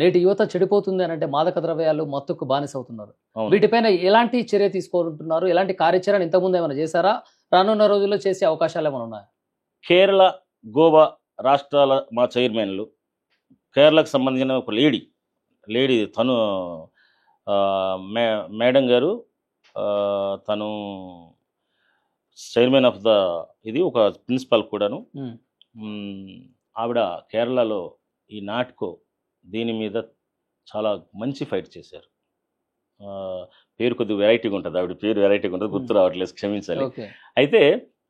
నేటి యువత చెడిపోతుంది అని అంటే మాదక ద్రవ్యాలు మత్తుకు బానిస అవుతున్నారు. వీటిపైన ఎలాంటి చర్య తీసుకుంటున్నారు? ఎలాంటి కార్యాచరణ ఇంతకుముందు ఏమైనా చేశారా? రానున్న రోజుల్లో చేసే అవకాశాలు ఏమైనా ఉన్నాయా? కేరళ, గోవా రాష్ట్రాల మా చైర్మన్లు, కేరళకు సంబంధించిన ఒక లేడీ తను మేడం గారు, తను చైర్మన్ ఆఫ్ ఇది ఒక ప్రిన్సిపల్ కూడాను. ఆవిడ కేరళలో ఈ నాట్కో దీని మీద చాలా మంచి ఫైట్ చేశారు. పేరు కొద్దిగా వెరైటీగా ఉంటుంది, ఆవిడ పేరు వెరైటీగా ఉంటుంది, గుర్తు రావట్లేదు, క్షమించాలి. అయితే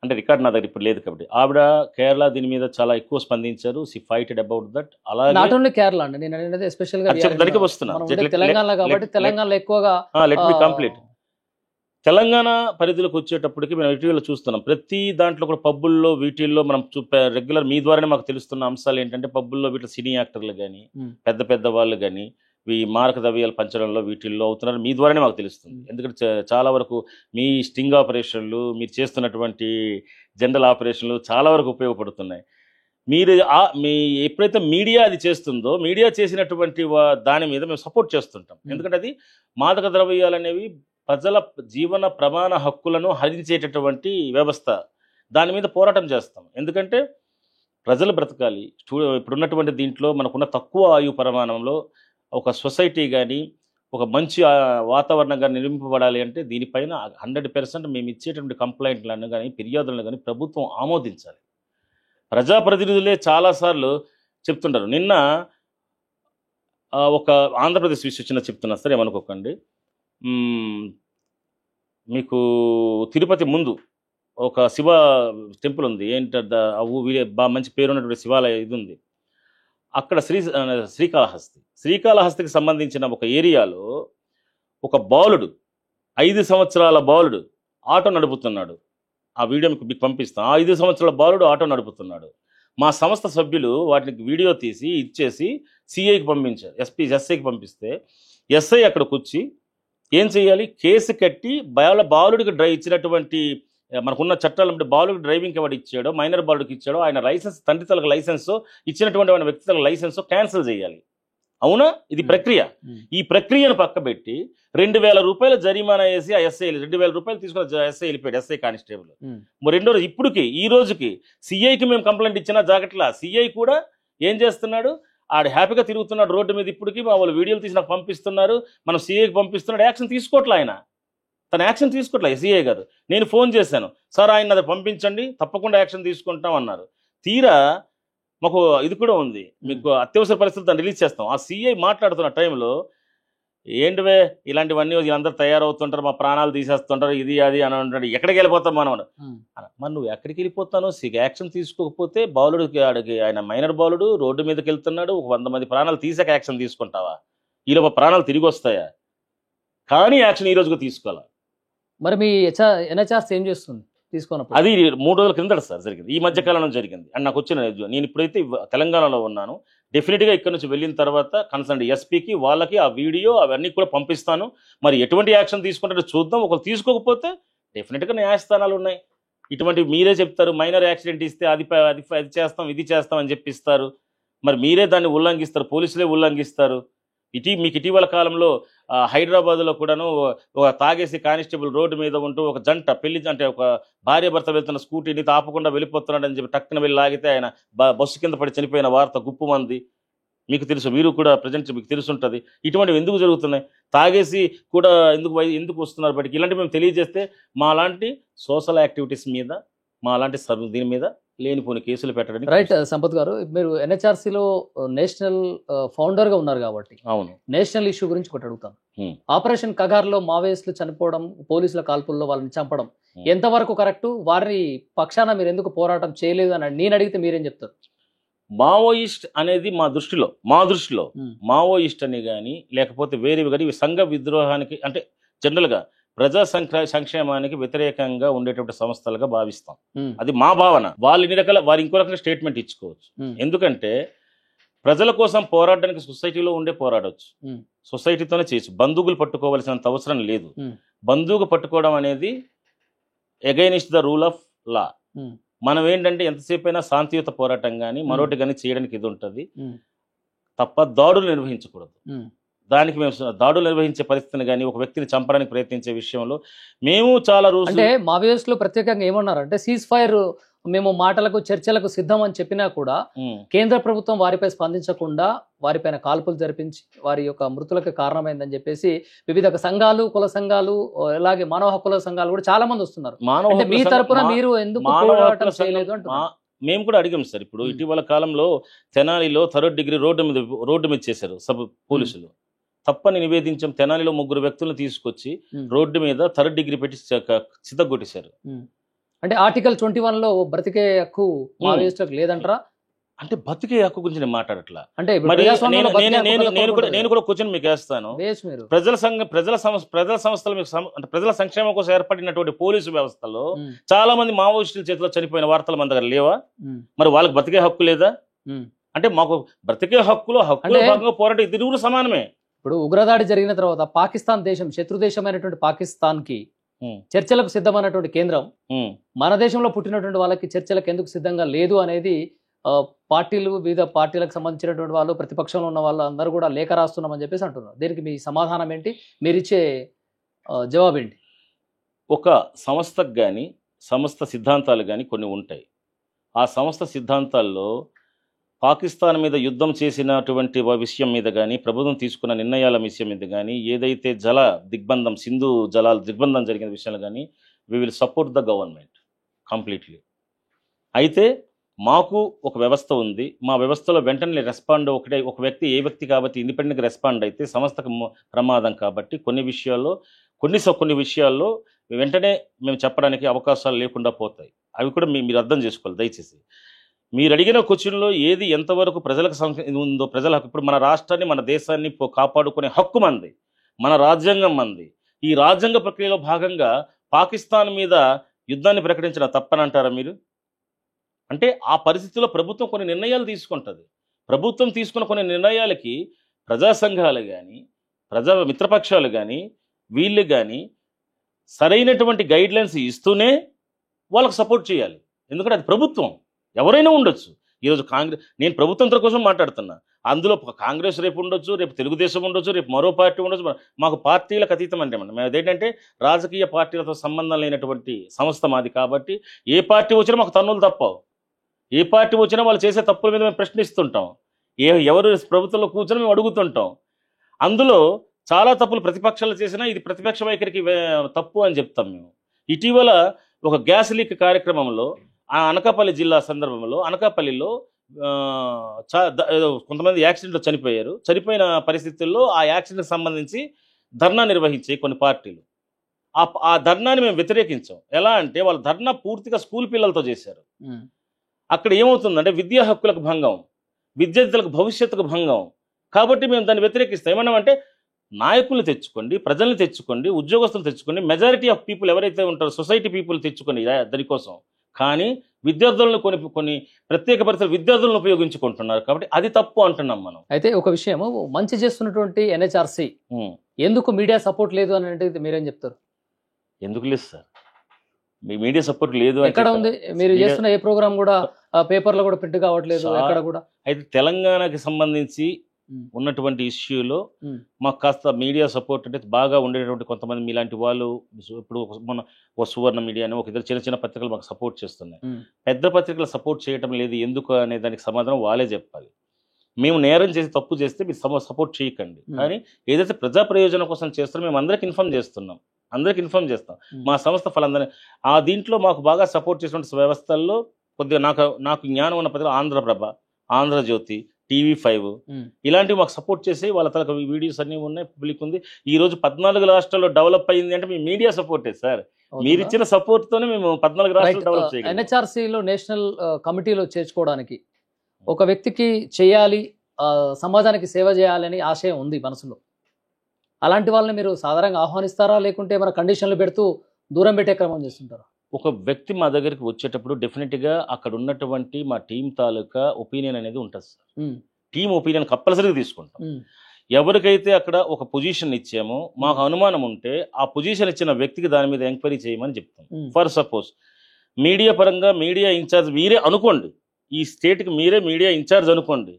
అంటే రికార్డ్ నా దగ్గర ఇప్పుడు లేదు కాబట్టి ఆవిడ కేరళ దీని మీద చాలా ఎక్కువ స్పందించారు. She fighted about that. అలాగే కేరళ అండి, నేను అనేది ఎస్పెషల్ గా దానికి వస్తున్నా. తెలంగాణ కాబట్టి తెలంగాణలో ఎక్కువగా లెట్ మీ కంప్లీట్. తెలంగాణ పరిధిలోకి వచ్చేటప్పటికి మేము ఇటీవల చూస్తున్నాం, ప్రతి దాంట్లో కూడా పబ్బుల్లో వీటిల్లో మనం రెగ్యులర్ మీ ద్వారానే మాకు తెలుస్తున్న అంశాలు ఏంటంటే, పబ్బుల్లో వీటిలో సినీ యాక్టర్లు కానీ పెద్ద పెద్ద వాళ్ళు కానీ ఈ మారక ద్రవ్యాలు పంచడంలో వీటిల్లో అవుతున్నారు. మీ ద్వారానే మాకు తెలుస్తుంది. ఎందుకంటే చాలా వరకు మీ స్టింగ్ ఆపరేషన్లు, మీరు చేస్తున్నటువంటి జనరల్ ఆపరేషన్లు చాలా వరకు ఉపయోగపడుతున్నాయి. మీరు మీ ఎప్పుడైతే మీడియా అది చేస్తుందో, మీడియా చేసినటువంటి దాని మీద మేము సపోర్ట్ చేస్తుంటాం. ఎందుకంటే అది మాదక ద్రవ్యాలు అనేవి ప్రజల జీవన ప్రమాణ హక్కులను హరించేటటువంటి వ్యవస్థ. దాని మీద పోరాటం చేస్తాం. ఎందుకంటే ప్రజలు బ్రతకాలి. ఇప్పుడున్నటువంటి దీంట్లో మనకున్న తక్కువ ఆయు ప్రమాణంలో ఒక సొసైటీ కానీ ఒక మంచి వాతావరణంగా నిర్మింపబడాలి అంటే దీనిపైన 100% మేము ఇచ్చేటువంటి కంప్లైంట్లను కానీ ఫిర్యాదులను కానీ ప్రభుత్వం ఆమోదించాలి. ప్రజాప్రతినిధులే చాలాసార్లు చెప్తుంటారు. నిన్న ఒక ఆంధ్రప్రదేశ్ విషయం చెప్తున్నా సరే ఏమనుకోకండి, మీకు తిరుపతి ముందు ఒక శివ టెంపుల్ ఉంది. ఏంటంటే బాగా మంచి పేరు ఉన్నటువంటి శివాలయం ఇది ఉంది. అక్కడ శ్రీకాళహస్తికి సంబంధించిన ఒక ఏరియాలో ఒక బాలుడు, 5 సంవత్సరాల బాలుడు ఆటో నడుపుతున్నాడు. ఆ వీడియో మీకు పంపిస్తాం. ఆ 5 సంవత్సరాల బాలుడు ఆటో నడుపుతున్నాడు. మా సంస్థ సభ్యులు వాటికి వీడియో తీసి ఇచ్చేసి CIకి పంపించారు. SIకి పంపిస్తే SI అక్కడికి వచ్చి ఏం చేయాలి, కేసు కట్టి బాలుడికి ఇచ్చినటువంటి మనకున్న చట్టాలు అంటే బాలుడికి డ్రైవింగ్ ఎవరు ఇచ్చాడో, మైనర్ బాలుడికి ఇచ్చాడో ఆయన లైసెన్స్, తండ్రి తలకు లైసెన్స్ ఇచ్చినటువంటి ఆయన వ్యక్తి తలకు లైసెన్స్ క్యాన్సిల్ చేయాలి. అవునా? ఇది ప్రక్రియ. ఈ ప్రక్రియను పక్కబెట్టి 2000 రూపాయల జరిమానా వేసి ఆ SI 2000 రూపాయలు తీసుకున్న SI వెళ్ళిపోయాడు, SI కానిస్టేబుల్. రెండో రోజు ఇప్పటికి ఈ రోజుకి CIకి మేము కంప్లైంట్ ఇచ్చినా జాగ్రత్తలా CI కూడా ఏం చేస్తున్నాడు, ఆడు హ్యాపీగా తిరుగుతున్నాడు రోడ్డు మీద. ఇప్పటికీ మా వాళ్ళు వీడియోలు తీసి నాకు పంపిస్తున్నారు, మనం CIకి పంపిస్తున్నాడు. యాక్షన్ తీసుకోవట్లే ఆయన, తన యాక్షన్ తీసుకోవట్లే CI గారు. నేను ఫోన్ చేశాను, సార్ ఆయన అది పంపించండి తప్పకుండా యాక్షన్ తీసుకుంటాం అన్నారు. తీరా మాకు ఇది కూడా ఉంది, మీకు అత్యవసర పరిస్థితులు దాన్ని రిలీజ్ చేస్తాం. ఆ CI మాట్లాడుతున్న టైంలో ఏంటివే ఇలాంటివన్నీ వీళ్ళందరూ తయారవుతుంటారు, మా ప్రాణాలు తీసేస్తుంటారు, ఇది అది అని అంటాడు. ఎక్కడికి వెళ్ళిపోతాం మనం? మరి నువ్వు ఎక్కడికి వెళ్ళిపోతానో యాక్షన్ తీసుకోకపోతే బాలుడికి ఆయన మైనర్ బాలుడు రోడ్డు మీదకి వెళ్తున్నాడు, 100 మంది ప్రాణాలు తీసాక యాక్షన్ తీసుకుంటావా? ఈలోపు ప్రాణాలు తిరిగి వస్తాయా? కానీ యాక్షన్ ఈ రోజుగా తీసుకోవాలి. మరి మీ NHRC ఏం చేస్తుంది తీసుకున్నప్పుడు? అది 3 రోజుల క్రిందట సార్ జరిగింది, ఈ మధ్య కాలంలో జరిగింది. అండ్ నాకు వచ్చిన నేను ఇప్పుడైతే తెలంగాణలో ఉన్నాను, డెఫినెట్గా ఇక్కడ నుంచి వెళ్ళిన తర్వాత కన్సర్న్ SPకి వాళ్ళకి ఆ వీడియో అవన్నీ కూడా పంపిస్తాను. మరి ఎటువంటి యాక్షన్ తీసుకుంటారో చూద్దాం. ఒకరు తీసుకోకపోతే డెఫినెట్గా న్యాయస్థానాలు ఉన్నాయి. ఇటువంటి మీరే చెప్తారు, మైనర్ యాక్సిడెంట్ ఇస్తే అది చేస్తాం ఇది చేస్తాం అని చెప్పిస్తారు. మరి మీరే దాన్ని ఉల్లంఘిస్తారు, పోలీసులే ఉల్లంఘిస్తారు. మీకు ఇటీవల కాలంలో హైదరాబాద్లో కూడాను ఒక తాగేసి కానిస్టేబుల్ రోడ్డు మీద ఉంటూ ఒక జంట పెళ్లి అంటే ఒక భార్య భర్త వెళ్తున్న స్కూటీని తాపకుండా వెళ్ళిపోతున్నాడు అని చెప్పి టక్కున వెళ్ళి లాగితే ఆయన బస్సు కింద పడి చనిపోయిన వార్త గుప్పుమంది. మీకు తెలుసు, మీరు కూడా ప్రజెంట్ మీకు తెలుసుంటుంది. ఇటువంటివి ఎందుకు జరుగుతున్నాయి? తాగేసి కూడా ఎందుకు వస్తున్నారు బయటికి? ఇలాంటివి మేము తెలియజేస్తే మా లాంటి సోషల్ యాక్టివిటీస్ మీద, మా లాంటి దీని మీద లేనిపోని కేసులు పెట్టడానికి. రైట్ సంపత్ గారు, మీరు NHRCలో నేషనల్ ఫౌండర్ గా ఉన్నారు కాబట్టి అవును, నేషనల్ ఇష్యూ గురించి ఒకటి అడుగుతాను. ఆపరేషన్ కగార్లో మావోయిస్టులు చనిపోవడం, పోలీసుల కాల్పుల్లో వాళ్ళని చంపడం ఎంతవరకు కరెక్ట్? వారి పక్షాన మీరు ఎందుకు పోరాటం చేయలేదు అని నేను అడిగితే మీరేం చెప్తారు? మావోయిస్ట్ అనేది మా దృష్టిలో మావోయిస్ట్ అని కానీ లేకపోతే వేరేవి కానీ సంఘ విద్రోహానికి అంటే జనరల్గా ప్రజా సంక్షేమానికి వ్యతిరేకంగా ఉండేటువంటి సంస్థలుగా భావిస్తాం. అది మా భావన. వాళ్ళు ఇన్ని రకాల వారు ఇంకో రకంగా స్టేట్మెంట్ ఇచ్చుకోవచ్చు. ఎందుకంటే ప్రజల కోసం పోరాడడానికి సొసైటీలో ఉండే పోరాడవచ్చు, సొసైటీతోనే చేయొచ్చు. బంధువులు పట్టుకోవాల్సినంత అవసరం లేదు. బంధువుకు పట్టుకోవడం అనేది against the rule of law. మనం ఏంటంటే ఎంతసేపు అయినా శాంతియుత పోరాటం కానీ మరొకటి కానీ చేయడానికి ఇది ఉంటుంది తప్ప దాడులు నిర్వహించకూడదు. దానికి మేము దాడులు నిర్వహించే పరిస్థితిని కానీ ఒక వ్యక్తిని చంపడానికి ప్రయత్నించే విషయంలో మేము చాలా రోజులు అంటే మావోయిస్టులు ప్రత్యేకంగా ఏమన్నారు అంటే సీజ్ ఫైర్ మేము మాటలకు చర్చలకు సిద్ధం అని చెప్పినా కూడా కేంద్ర ప్రభుత్వం వారిపై స్పందించకుండా వారిపైన కాల్పులు జరిపించి వారి యొక్క మృతులకు కారణమైందని చెప్పేసి వివిధ సంఘాలు, కుల సంఘాలు, అలాగే మానవ హక్కుల సంఘాలు కూడా చాలా మంది వస్తున్నారు. మీ తరపున మీరు ఎందుకు పోరాటం చేయలేదు అంటున్నారు? మేము కూడా అడిగాం సార్. ఇప్పుడు ఇటీవల కాలంలో తెనాలిలో 3rd డిగ్రీ రోడ్డు మీద చేశారు పోలీసులు. తప్పని నివేదించాం. తెనాలిలో 3 వ్యక్తులను తీసుకొచ్చి రోడ్డు మీద 3rd డిగ్రీ పెట్టి చితగొట్టేశారు. అంటే ఆర్టికల్ 21లో బ్రతికే హక్కు మావోయిస్టులకు లేదంటారా? అంటే బతికే హక్కు గురించి నేను మాట్లాడట్లా. అంటే నేను కూడా క్వశ్చన్ మీకు వేస్తాను. ప్రజల సంస్థలు అంటే ప్రజల సంక్షేమం కోసం ఏర్పడినటువంటి పోలీసు వ్యవస్థలో చాలా మంది మావోయిస్టుల చేతిలో చనిపోయిన వార్తలు మన దగ్గర లేవా? మరి వాళ్ళకి బతికే హక్కు లేదా? అంటే మాకు బ్రతికే హక్కులో భాగంగా పోరాటం ఇద్దరు సమానమే. ఇప్పుడు ఉగ్రదాడి జరిగిన తర్వాత పాకిస్తాన్ దేశం, శత్రు దేశమైనటువంటి పాకిస్తాన్ కి చర్చలకు సిద్ధమైనటువంటి కేంద్రం మన దేశంలో పుట్టినటువంటి వాళ్ళకి చర్చలకు ఎందుకు సిద్ధంగా లేదు అనేది పార్టీలు, వివిధ పార్టీలకు సంబంధించినటువంటి వాళ్ళు, ప్రతిపక్షంలో ఉన్న వాళ్ళు అందరూ కూడా లేఖ రాస్తున్నామని చెప్పేసి అంటున్నారు. దీనికి మీ సమాధానం ఏంటి? మీరిచ్చే జవాబు ఏంటి? ఒక సంస్థకు కానీ సంస్థ సిద్ధాంతాలు కానీ కొన్ని ఉంటాయి. ఆ సంస్థ సిద్ధాంతాల్లో పాకిస్తాన్ మీద యుద్ధం చేసినటువంటి విషయం మీద కానీ ప్రభుత్వం తీసుకున్న నిర్ణయాల విషయం మీద కానీ ఏదైతే సింధు జలాల దిగ్బంధం జరిగిన విషయంలో కానీ we will support the government completely. అయితే మాకు ఒక వ్యవస్థ ఉంది. మా వ్యవస్థలో వెంటనే రెస్పాండ్ ఒక వ్యక్తి ఏ వ్యక్తి కాబట్టి ఇండిపెండెంట్గా రెస్పాండ్ అయితే సంస్థకు ప్రమాదం కాబట్టి కొన్ని విషయాల్లో వెంటనే మేము చెప్పడానికి అవకాశాలు లేకుండా పోతాయి. అవి కూడా మీరు అర్థం చేసుకోవాలి దయచేసి. మీరు అడిగిన క్వశ్చన్లో ఏది ఎంతవరకు ప్రజలకు ఉందో, ప్రజల హక్కు. ఇప్పుడు మన రాష్ట్రాన్ని, మన దేశాన్ని కాపాడుకునే హక్కు మంది, మన రాజ్యాంగం మంది. ఈ రాజ్యాంగ ప్రక్రియలో భాగంగా పాకిస్తాన్ మీద యుద్ధాన్ని ప్రకటించడం తప్పనంటారా మీరు? అంటే ఆ పరిస్థితుల్లో ప్రభుత్వం కొన్ని నిర్ణయాలు తీసుకుంటుంది. ప్రభుత్వం తీసుకున్న కొన్ని నిర్ణయాలకి ప్రజా సంఘాలు కానీ ప్రజా మిత్రపక్షాలు కానీ వీళ్ళు కానీ సరైనటువంటి గైడ్లైన్స్ ఇస్తూనే వాళ్ళకు సపోర్ట్ చేయాలి. ఎందుకంటే అది ప్రభుత్వం, ఎవరైనా ఉండొచ్చు. ఈరోజు నేను ప్రభుత్వం కోసం మాట్లాడుతున్నా. అందులో కాంగ్రెస్ రేపు ఉండొచ్చు, రేపు తెలుగుదేశం ఉండొచ్చు, రేపు మరో పార్టీ ఉండొచ్చు. మాకు పార్టీలకు అతీతం అంటే మేము అదేంటంటే రాజకీయ పార్టీలతో సంబంధం లేనటువంటి సంస్థ మాది. కాబట్టి ఏ పార్టీ వచ్చినా మాకు తన్నులు తప్పవు. ఏ పార్టీ వచ్చినా వాళ్ళు చేసే తప్పుల మీద మేము ప్రశ్నిస్తుంటాం. ఎవరు ప్రభుత్వంలో కూర్చొని మేము అడుగుతుంటాం. అందులో చాలా తప్పులు ప్రతిపక్షాలు చేసినా ఇది ప్రతిపక్ష వైఖరికి తప్పు అని చెప్తాం మేము. ఇటీవల ఒక గ్యాస్ లీక్ కార్యక్రమంలో అనకాపల్లి జిల్లా సందర్భంలో అనకాపల్లిలో కొంతమంది యాక్సిడెంట్లో చనిపోయారు. చనిపోయిన పరిస్థితుల్లో ఆ యాక్సిడెంట్కి సంబంధించి ధర్నా నిర్వహించే కొన్ని పార్టీలు ఆ ధర్నాని మేము వ్యతిరేకించాం. ఎలా అంటే వాళ్ళ ధర్నా పూర్తిగా స్కూల్ పిల్లలతో చేశారు. అక్కడ ఏమవుతుందంటే విద్యా హక్కులకు భంగం, విద్యార్థులకు భవిష్యత్తుకు భంగం. కాబట్టి మేము దాన్ని వ్యతిరేకిస్తాం. ఏమన్నామంటే నాయకులు తెచ్చుకోండి, ప్రజల్ని తెచ్చుకోండి, ఉద్యోగస్తులు తెచ్చుకోండి, మెజారిటీ ఆఫ్ పీపుల్ ఎవరైతే ఉంటారో సొసైటీ పీపుల్ తెచ్చుకోండి దానికోసం. కానీ విద్యార్థులను కొన్ని ప్రత్యేక పరిస్థితులు విద్యార్థులను ఉపయోగించుకుంటున్నారు. కాబట్టి అది తప్పు అంటున్నాం మనం. అయితే ఒక విషయం, మంచి చేస్తున్నటువంటి ఎన్హెచ్ఆర్సీ ఎందుకు మీడియా సపోర్ట్ లేదు అని అంటే మీరేం చెప్తారు? ఎందుకు లేదు సార్, మీ మీడియా సపోర్ట్ లేదు ఎక్కడ ఉంది? మీరు చేస్తున్న ఏ ప్రోగ్రామ్ కూడా పేపర్లో కూడా ప్రింట్ కావట్లేదు ఎక్కడ కూడా. అయితే తెలంగాణకి సంబంధించి ఉన్నటువంటి ఇష్యూలో మాకు కాస్త మీడియా సపోర్ట్ అంటే బాగా ఉండేటువంటి కొంతమంది మీలాంటి వాళ్ళు, ఇప్పుడు మన ఒక సువర్ణ మీడియా అని ఒక ఇద్దరు చిన్న చిన్న పత్రికలు మాకు సపోర్ట్ చేస్తున్నాయి. పెద్ద పత్రికలు సపోర్ట్ చేయటం లేదు ఎందుకు అనే దానికి సమాధానం వాళ్ళే చెప్పాలి. మేము నేరం చేసి తప్పు చేస్తే మీరు సపోర్ట్ చేయకండి. కానీ ఏదైతే ప్రజా ప్రయోజనం కోసం చేస్తారో మేము అందరికి ఇన్ఫార్మ్ చేస్తున్నాం, అందరికి ఇన్ఫార్మ్ చేస్తాం. మా సంస్థ ఫలందరినీ దీంట్లో మాకు బాగా సపోర్ట్ చేసినటువంటి వ్యవస్థల్లో కొద్దిగా నాకు జ్ఞానం ఉన్న పత్రికలు ఆంధ్రప్రభ, ఆంధ్రజ్యోతి, TV5 ఇలాంటివి మాకు సపోర్ట్ చేసి వాళ్ళ తలకు వీడియోస్ అన్నీ ఉన్నాయి, పబ్లిక్ ఉంది. ఈ రోజు 14 రాష్ట్రాల్లో డెవలప్ అయింది అంటే మీ మీడియా సపోర్టే సార్. మీరు ఇచ్చిన సపోర్ట్ తోనే మేము 14 రాష్ట్రాలు డెవలప్ చేయగలం. ఎన్హెచ్ఆర్సీలో నేషనల్ కమిటీలో చేర్చుకోవడానికి ఒక వ్యక్తికి చేయాలి, సమాజానికి సేవ చేయాలని ఆశయం ఉంది మనసులో. అలాంటి వాళ్ళని మీరు సాధారణంగా ఆహ్వానిస్తారా, లేకుంటే మన కండిషన్లు పెడుతూ దూరం పెట్టే క్రమం చేస్తుంటారా? ఒక వ్యక్తి మా దగ్గరికి వచ్చేటప్పుడు డెఫినెట్గా అక్కడ ఉన్నటువంటి మా టీం తాలూకా ఒపీనియన్ అనేది ఉంటుంది సార్. టీం ఒపీనియన్ కంపల్సరీగా తీసుకుంటాం. ఎవరికైతే అక్కడ ఒక పొజిషన్ ఇచ్చామో మాకు అనుమానం ఉంటే ఆ పొజిషన్ ఇచ్చిన వ్యక్తికి దాని మీద ఎంక్వైరీ చేయమని చెప్తాం. ఫర్ సపోజ్ మీడియా పరంగా మీడియా ఇన్ఛార్జ్ మీరే అనుకోండి, ఈ స్టేట్కి మీరే మీడియా ఇన్ఛార్జ్ అనుకోండి.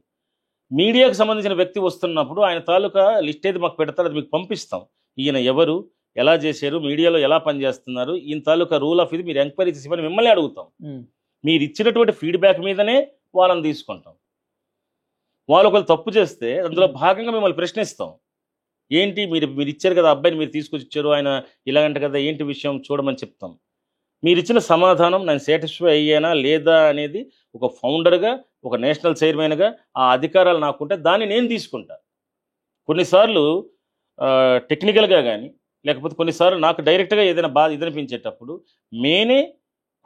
మీడియాకు సంబంధించిన వ్యక్తి వస్తున్నప్పుడు ఆయన తాలూకా లిస్ట్ ఏది మాకు పెడతారో అది మీకు పంపిస్తాం. ఈయన ఎవరు, ఎలా చేశారు, మీడియాలో ఎలా పనిచేస్తున్నారు, ఈయన తాలూకా రూల్ ఆఫ్ ఇది మీరు ఎంక్వైరీ చేసి మిమ్మల్ని అడుగుతాం. మీరు ఇచ్చినటువంటి ఫీడ్బ్యాక్ మీదనే వాళ్ళని తీసుకుంటాం. వాళ్ళు ఒకళ్ళు తప్పు చేస్తే అందులో భాగంగా మిమ్మల్ని ప్రశ్నిస్తాం. ఏంటి మీరు ఇచ్చారు కదా, అబ్బాయిని మీరు తీసుకొచ్చి ఇచ్చారు, ఆయన ఇలాగంట కదా, ఏంటి విషయం చూడమని చెప్తాం. మీరు ఇచ్చిన సమాధానం నేను సాటిస్ఫై అయ్యానా లేదా అనేది ఒక ఫౌండర్గా, ఒక నేషనల్ చైర్మన్గా ఆ అధికారాలు నాకుంటే దాన్ని నేను తీసుకుంటా. కొన్నిసార్లు టెక్నికల్గా కానీ లేకపోతే కొన్నిసార్లు నాకు డైరెక్ట్గా ఏదైనా బాధ ఇదనిపించేటప్పుడు నేనే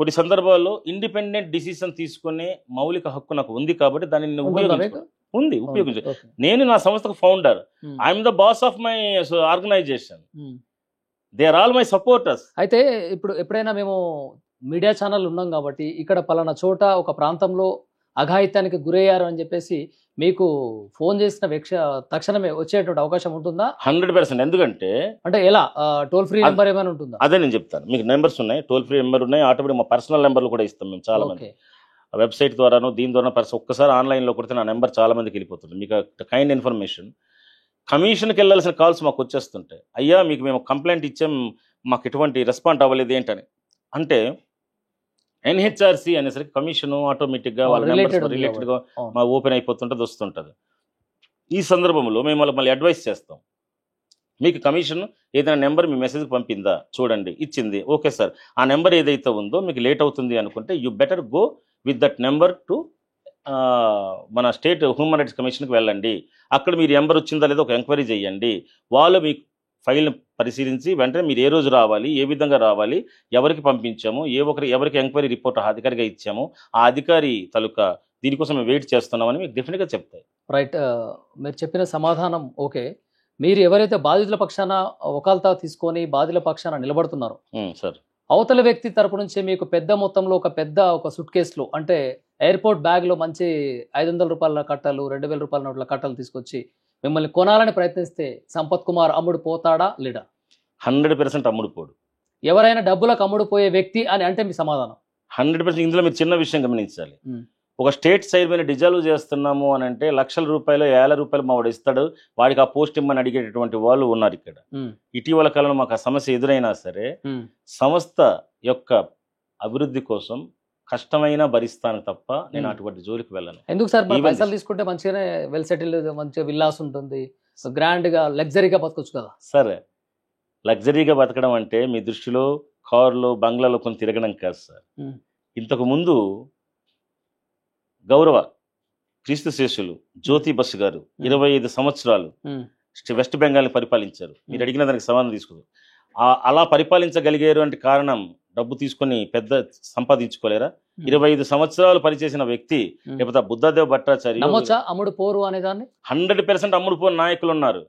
కొన్ని సందర్భాల్లో ఇండిపెండెంట్ డిసిషన్ తీసుకునే మౌలిక హక్కు నాకు ఉంది కాబట్టి దాన్ని నేను ఉపయోగించు. నేను నా సంస్థకు founder, I'm the boss of my organization, they are all my supporters. అయితే ఇప్పుడు ఎప్పుడైనా మేము మీడియా ఛానల్ ఉన్నాం కాబట్టి ఇక్కడ పలానా చోట ఒక ప్రాంతంలో అఘాయిత్యానికి గురయ్యారు అని చెప్పేసి మీకు ఫోన్ చేసిన తక్షణమే వచ్చేటువంటి అవకాశం ఉంటుందా? 100%. ఎందుకంటే అంటే ఎలా, టోల్ ఫ్రీ నెంబర్ ఏమైనా ఉంటుందా? అదే నేను చెప్తాను. మీకు నెంబర్స్ ఉన్నాయి, టోల్ ఫ్రీ నెంబర్ ఉన్నాయి, ఆటోమేటిక్ మా పర్సనల్ నెంబర్లు కూడా ఇస్తాం మేము చాలా మంది. వెబ్సైట్ ద్వారాను దీని ద్వారా ఒక్కసారి ఆన్లైన్లో కొడితే నా నెంబర్ చాలా మందికి వెళ్ళిపోతుంది. మీకు కైండ్ ఇన్ఫర్మేషన్. కమిషన్కి వెళ్ళాల్సిన కాల్స్ మాకు వచ్చేస్తుంటాయి. అయ్యా మీకు మేము కంప్లైంట్ ఇచ్చాం, మాకు ఎటువంటి రెస్పాండ్ అవ్వలేదు ఏంటని. అంటే ఎన్హెచ్ఆర్సీ అనేసరికి కమిషన్ ఆటోమేటిక్గా వాళ్ళ నెంబర్స్ రిలేటెడ్గా మా ఓపెన్ అయిపోతుంటుంది, వస్తుంటుంది. ఈ సందర్భంలో మేము మళ్ళీ అడ్వైస్ చేస్తాం. మీకు కమిషన్ ఏదైనా నెంబర్ మీ మెసేజ్కి పంపిందా చూడండి, ఇచ్చింది, ఓకే సార్, ఆ నెంబర్ ఏదైతే ఉందో మీకు లేట్ అవుతుంది అనుకుంటే you better go with that number to మన స్టేట్ హ్యూమన్ రైట్స్ కమిషన్కి వెళ్ళండి. అక్కడ మీరు నెంబర్ వచ్చిందా లేదో ఒక ఎంక్వైరీ చేయండి. వాళ్ళు మీకు ఫైల్ని పరిశీలించి వెంటనే మీరు ఏ రోజు రావాలి, ఏ విధంగా రావాలి, ఎవరికి పంపించాము, ఎవరికి ఎంక్వైరీ రిపోర్ట్ అధికారిగా ఇచ్చాము, ఆ అధికారి తాలూకా దీనికోసం మేము వెయిట్ చేస్తున్నామని మీకు డెఫినెట్గా చెప్తాయి. రైట్. మీరు చెప్పిన సమాధానం ఓకే. మీరు ఎవరైతే బాధితుల పక్షాన వకాల్తా తీసుకొని బాధితుల పక్షాన నిలబడుతున్నారో సార్, అవతల వ్యక్తి తరపు నుంచి మీకు పెద్ద మొత్తంలో ఒక సూట్ కేసులో అంటే ఎయిర్పోర్ట్ బ్యాగ్లో మంచి 500 రూపాయల కట్టలు, 2000 రూపాయల నోట్ల కట్టలు తీసుకొచ్చి మిమ్మల్ని కొనాలని ప్రయత్నిస్తే సంపత్ కుమార్ అమ్ముడు పోతాడా లేడా? 100% అమ్ముడు పోడు. ఎవరైనా డబ్బులకు అమ్ముడు పోయే వ్యక్తి అని అంటే మీ సమాధానం? 100%. ఇందులో మీరు చిన్న విషయం గమనించాలి. ఒక స్టేట్ చైర్మన్ డిజాల్వ్ చేస్తున్నాము అని అంటే లక్షల రూపాయలు, 1000 రూపాయలు మా వాడు ఇస్తాడు, వాడికి ఆ పోస్ట్ ఇమ్మని అడిగేటటువంటి వాళ్ళు ఉన్నారు ఇక్కడ. ఇటీవల కాలంలో మాకు ఆ సమస్య ఎదురైనా సరే సంస్థ యొక్క అభివృద్ధి కోసం కష్టమైనా భరిస్తాను తప్ప నేను అటువంటి జోలికి వెళ్ళను. ఎందుకు సార్? పైసలు తీసుకుంటే మంచిగానే వెల్ సెటిల్, మంచిగా విల్లాస్ ఉంటుంది, గ్రాండ్గా లగ్జరీగా బతకొచ్చు కదా. సరే, లగ్జరీగా బతకడం అంటే మీ దృష్టిలో కార్లో బంగ్లాలో కొన్ని తిరగడం కాదు సార్. ఇంతకు ముందు గౌరవ క్రీస్తు శేషులు జ్యోతి బసు గారు 25 సంవత్సరాలు వెస్ట్ బెంగాల్ని పరిపాలించారు. మీరు అడిగిన దానికి సమాధానం తీసుకుంటారు. అలా పరిపాలించగలిగారు అంటే కారణం డబ్బు తీసుకొని పెద్ద సంపాదించుకోలేరా? 25 సంవత్సరాలు పనిచేసిన వ్యక్తి, లేకపోతే బుద్ధదేవ్ భట్టాచార్య అమ్ముడు పోరు అనేదాన్ని 100% అమ్ముడు పోరు నాయకులు ఉన్నారు.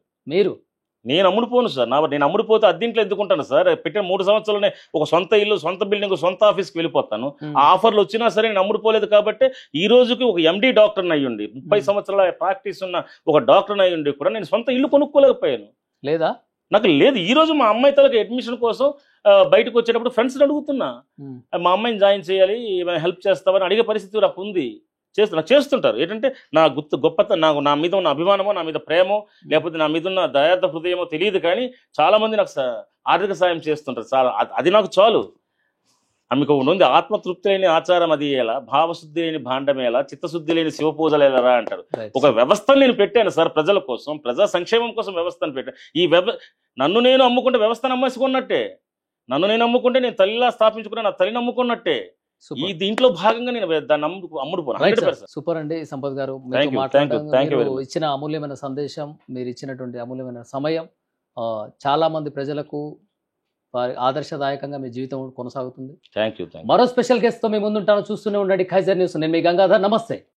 నేను అమ్ముడు పోను సార్. నేను అమ్ముడు పోతే అద్దీంట్లో ఎందుకుంటాను సార్? పెట్టిన 3 సంవత్సరాలనే ఒక సొంత ఇల్లు, సొంత బిల్డింగ్, సొంత ఆఫీస్కి వెళ్ళిపోతాను. ఆ ఆఫర్లు వచ్చినా సరే నేను అమ్ముడు పోలేదు కాబట్టి ఈ రోజుకి ఒక ఎండి డాక్టర్ని అయ్యుండి 30 సంవత్సరాల ప్రాక్టీస్ ఉన్న ఒక డాక్టర్ని అయ్యుండి కూడా నేను సొంత ఇల్లు కొనుక్కోలేకపోయాను. నాకు లేదు. ఈ రోజు మా అమ్మాయి తలకు అడ్మిషన్ కోసం బయటకు వచ్చేటప్పుడు ఫ్రెండ్స్ని అడుగుతున్నా, మా అమ్మాయిని జాయిన్ చేయాలి, హెల్ప్ చేస్తామని అడిగే పరిస్థితి నాకు ఉంది. చేస్తుంటారు. ఏంటంటే నా గొప్పత, నా మీద ఉన్న అభిమానమో, నా మీద ప్రేమో, లేకపోతే నా మీద ఉన్న దయార్థ హృదయమో తెలియదు, కానీ చాలా మంది నాకు ఆర్థిక సాయం చేస్తుంటారు. చాలా అది నాకు చాలు. ఆమెకు ఉంది ఆత్మతృప్తి లేని ఆచారం అది ఎలా, భావశుద్ధి లేని భాండమేలా, చిత్తశుద్ధి లేని శివ పూజలు ఎలా అంటారు. ఒక వ్యవస్థను నేను పెట్టాను సార్, ప్రజల కోసం, ప్రజా సంక్షేమం కోసం వ్యవస్థను పెట్టాను. ఈ నన్ను నేను అమ్ముకుంటే వ్యవస్థను అమ్మేసుకున్నట్టే, నన్ను నేను అమ్ముకుంటే నేను తల్లిలా స్థాపించుకున్నా నా తల్లిని అమ్ముకున్నట్టే. ఈ దీంట్లో భాగంగా నేను దాన్ని అమ్ముడుపోను. సూపర్ అండి సంపత్ గారు, ఇచ్చిన అమూల్యమైన సందేశం, మీరు ఇచ్చినటువంటి అమూల్యమైన సమయం చాలా మంది ప్రజలకు ఆదర్శదాయకంగా మీ జీవితం కొనసాగుతుంది. Thank you. మరో స్పెషల్ గెస్ట్ తో మీ ముందుంటాను. చూస్తూనే ఉండండి ఖైజర్ న్యూస్. నేను మీ గంగాధర్. నమస్తే.